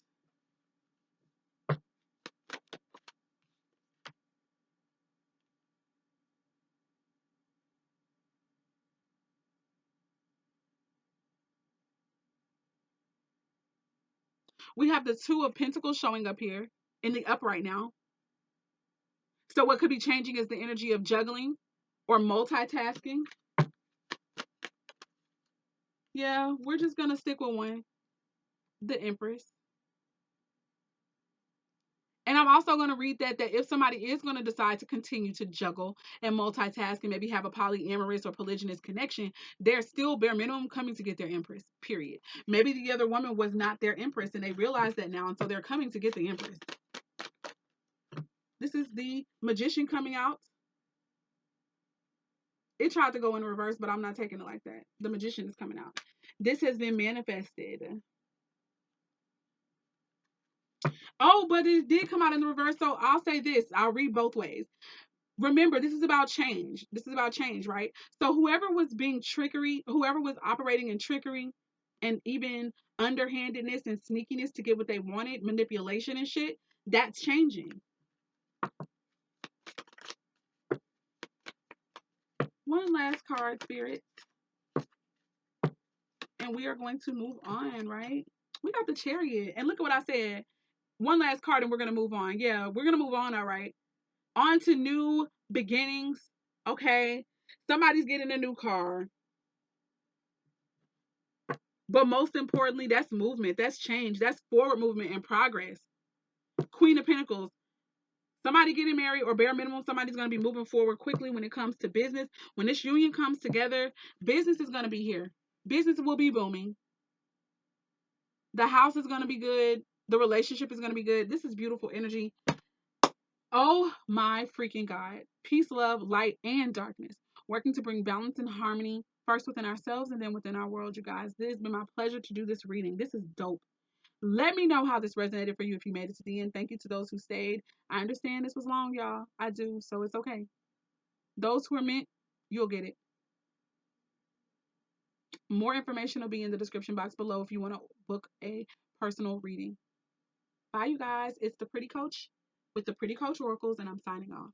We have the Two of Pentacles showing up here in the upright now. So what could be changing is the energy of juggling or multitasking. Yeah, we're just going to stick with one. The Empress. And I'm also going to read that if somebody is going to decide to continue to juggle and multitask and maybe have a polyamorous or polygynous connection, they're still bare minimum coming to get their Empress, period. Maybe the other woman was not their Empress and they realize that now, and so they're coming to get the Empress. This is the Magician coming out. It tried to go in reverse, but I'm not taking it like that. The Magician is coming out. This has been manifested. Oh, but it did come out in the reverse. So I'll say this. I'll read both ways. Remember, this is about change. This is about change, right? So whoever was being trickery, whoever was operating in trickery and even underhandedness and sneakiness to get what they wanted, manipulation and shit, that's changing. One last card, Spirit. And we are going to move on, right? We got the Chariot. And look at what I said. One last card and we're going to move on. Yeah, we're going to move on, all right. On to new beginnings. Okay. Somebody's getting a new car. But most importantly, that's movement. That's change. That's forward movement and progress. Queen of Pentacles. Somebody getting married, or bare minimum, somebody's going to be moving forward quickly when it comes to business. When this union comes together, business is going to be here. Business will be booming. The house is going to be good. The relationship is going to be good. This is beautiful energy. Oh my freaking God. Peace, love, light, and darkness. Working to bring balance and harmony first within ourselves and then within our world, you guys. This has been my pleasure to do this reading. This is dope. Let me know how this resonated for you if you made it to the end. Thank you to those who stayed. I understand this was long, y'all. I do, so it's okay. Those who are meant, you'll get it. More information will be in the description box below if you want to book a personal reading. Bye, you guys. It's the Pretty Coach with the Pretty Coach Oracles, and I'm signing off.